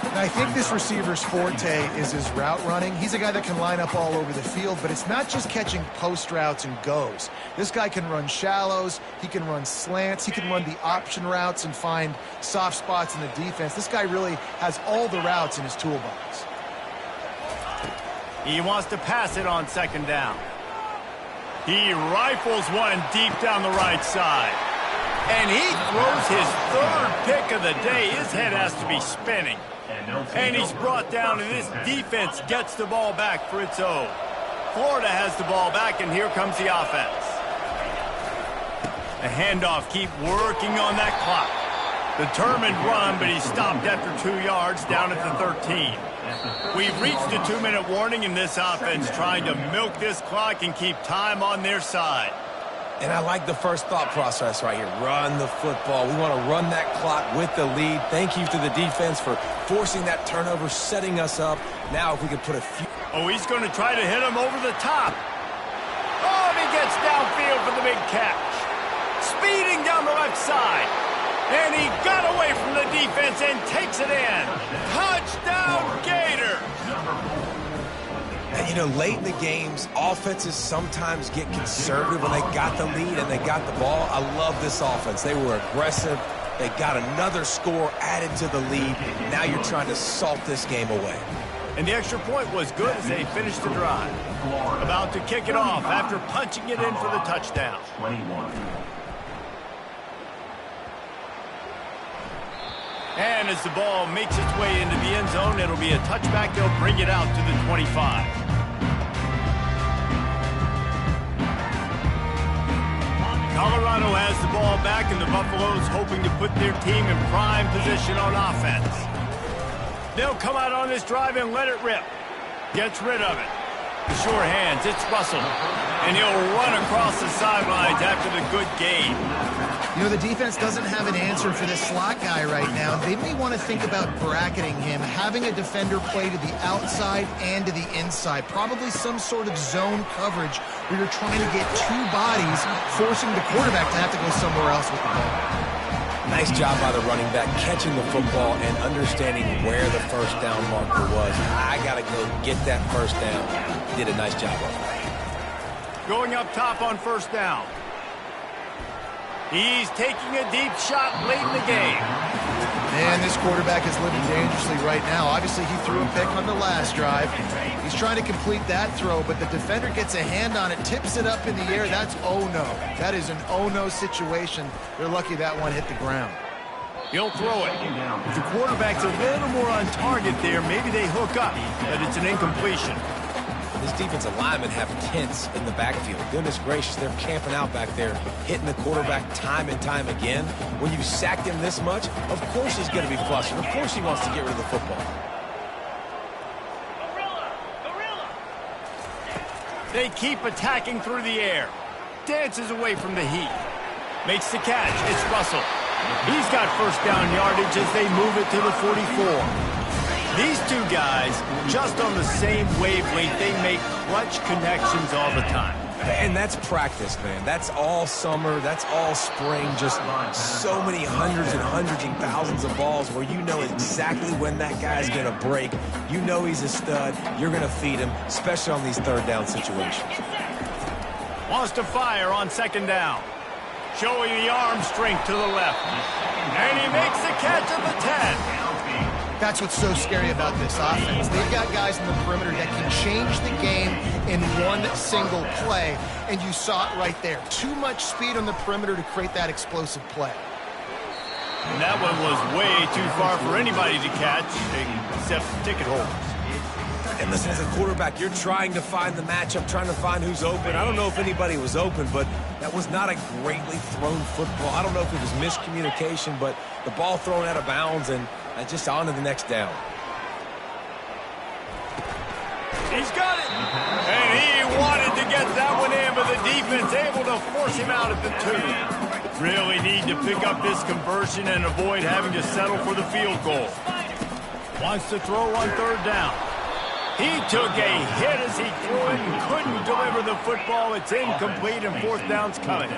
And I think this receiver's forte is his route running. He's a guy that can line up all over the field, but it's not just catching post routes and goes. This guy can run shallows, he can run slants, he can run the option routes and find soft spots in the defense. This guy really has all the routes in his toolbox. He wants to pass it on second down. He rifles one deep down the right side. And he throws his 3rd pick of the day. His head has to be spinning. And he's brought down, and this defense gets the ball back for its own. Florida has the ball back, and here comes the offense. The handoff, keep working on that clock. Determined run, but he stopped after 2 yards down at the 13. We've reached a 2-minute warning in this offense, trying to milk this clock and keep time on their side. And I like the first thought process right here. Run the football. We want to run that clock with the lead. Thank you to the defense for forcing that turnover, setting us up. Now if we could put a few... Oh, he's going to try to hit him over the top. Oh, and he gets downfield for the big catch. Speeding down the left side. And he got away from the defense and takes it in. Touchdown, Gators! And, you know, late in the games, offenses sometimes get conservative when they got the lead and they got the ball. I love this offense. They were aggressive. They got another score added to the lead. Now you're trying to salt this game away. And the extra point was good as they finished the drive. About to kick it off after punching it in for the touchdown. 21. And as the ball makes its way into the end zone, it'll be a touchback. They'll bring it out to the 25. Colorado has the ball back, and the Buffaloes hoping to put their team in prime position on offense. They'll come out on this drive and let it rip. Gets rid of it. The sure hands, it's Russell. And he'll run across the sidelines after the good gain. You know, the defense doesn't have an answer for this slot guy right now. They may want to think about bracketing him, having a defender play to the outside and to the inside. Probably some sort of zone coverage where you're trying to get 2 bodies, forcing the quarterback to have to go somewhere else with the ball. Nice job by the running back, catching the football and understanding where the first down marker was. I got to go get that first down. Did a nice job of it. Going up top on first down. He's taking a deep shot late in the game. Man, this quarterback is living dangerously right now. Obviously, he threw a pick on the last drive. He's trying to complete that throw, but the defender gets a hand on it, tips it up in the air. That's oh-no. That is an oh-no situation. They're lucky that one hit the ground. He'll throw it. If the quarterback's a little more on target there, maybe they hook up, but it's an incompletion. This defensive linemen have tents in the backfield. Goodness gracious, they're camping out back there, hitting the quarterback time and time again. When you sacked him this much, of course he's going to be flustered. Of course he wants to get rid of the football. Gorilla! They keep attacking through the air. Dances away from the heat. Makes the catch. It's Russell. He's got first down yardage as they move it to the 44. These two guys, just on the same wavelength, they make clutch connections all the time. And that's practice, man. That's all summer. That's all spring. Just so many hundreds and thousands of balls where you know exactly when that guy's going to break. You know he's a stud. You're going to feed him, especially on these third down situations. Wants to fire on second down. Showing the arm strength to the left. And he makes the catch at the 10. That's what's so scary about this offense. They've got guys in the perimeter that can change the game in one single play, and you saw it right there. Too much speed on the perimeter to create that explosive play. And that one was way too far for anybody to catch, except ticket holders. And listen, as a quarterback, you're trying to find the matchup, trying to find who's open. I don't know if anybody was open, but that was not a greatly thrown football. I don't know if it was miscommunication, but the ball thrown out of bounds and just on to the next down. He's got it. And he wanted to get that one in, but the defense able to force him out at the 2. Really need to pick up this conversion and avoid having to settle for the field goal. Wants to throw on third down. He took a hit as he threw it and couldn't deliver the football. It's incomplete and fourth down's coming.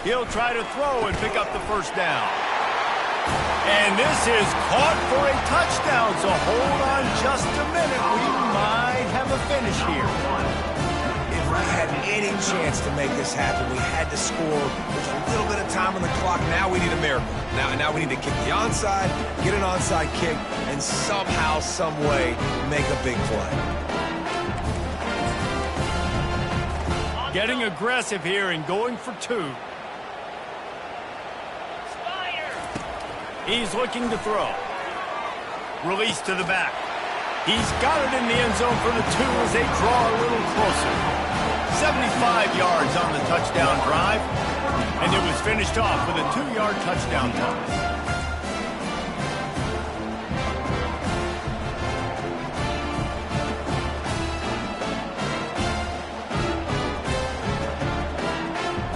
He'll try to throw and pick up the first down. And this is caught for a touchdown, so hold on just a minute. We might have a finish here. If we had any chance to make this happen, we had to score with a little bit of time on the clock. Now we need a miracle. Now we need to kick the onside, get an onside kick, and somehow, some way, make a big play. Getting aggressive here and going for 2. He's looking to throw. Release to the back. He's got it in the end zone for the 2 as they draw a little closer. 75 yards on the touchdown drive. And it was finished off with a 2-yard touchdown toss.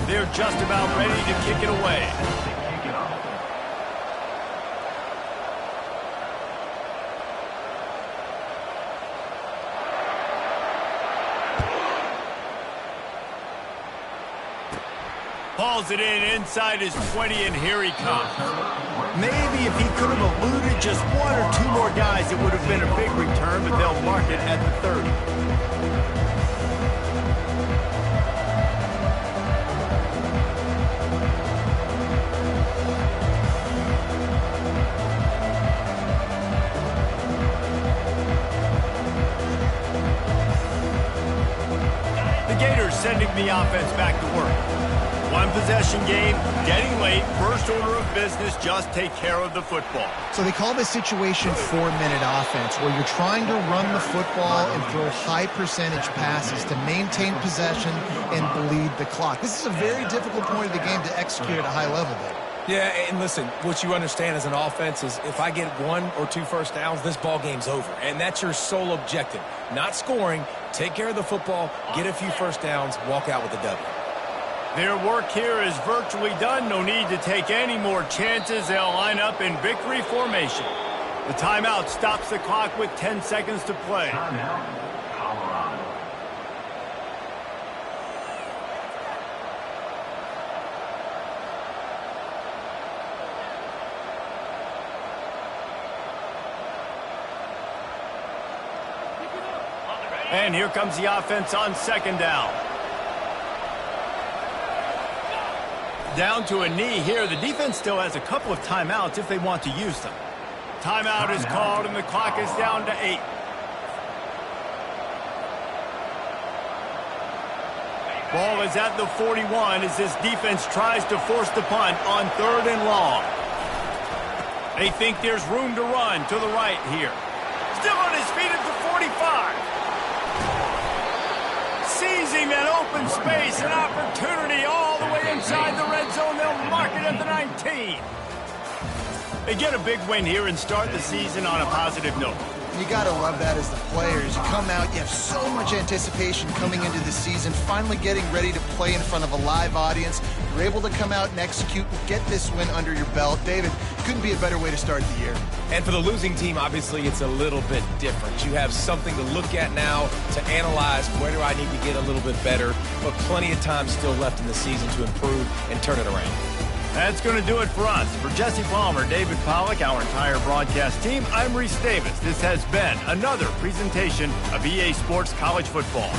They're just about ready to kick it away. Hauls it in inside his 20, and here he comes. Maybe if he could have eluded just 1 or 2 more guys, it would have been a big return, but they'll mark it at the 30. The Gators sending the offense back to work. 1 possession game, getting late, first order of business, just take care of the football. So they call this situation 4-minute offense, where you're trying to run the football and throw high percentage passes to maintain possession and bleed the clock. This is a very difficult point of the game to execute at a high level, Dave. Yeah, and listen, what you understand as an offense is if I get 1 or 2 first downs, this ball game's over. And that's your sole objective. Not scoring, take care of the football, get a few first downs, walk out with a W. Their work here is virtually done. No need to take any more chances. They'll line up in victory formation. The timeout stops the clock with 10 seconds to play. Timeout, Colorado. On the ready. And here comes the offense on second down. Down to a knee here. The defense still has a couple of timeouts if they want to use them. Timeout is called, and the clock is down to 8. Ball is at the 41 as this defense tries to force the punt on 3rd and long. They think there's room to run to the right here. Still on his feet at the 45. Seizing that open space, an opportunity all the way inside the red zone. They'll mark it at the 19. They get a big win here and start the season on a positive note. You got to love that as the players. You come out, you have so much anticipation coming into the season, finally getting ready to play in front of a live audience. You're able to come out and execute and get this win under your belt. David, couldn't be a better way to start the year. And for the losing team, obviously, it's a little bit different. You have something to look at now to analyze where do I need to get a little bit better, but plenty of time still left in the season to improve and turn it around. That's going to do it for us. For Jesse Palmer, David Pollack, our entire broadcast team, I'm Reese Davis. This has been another presentation of EA Sports College Football.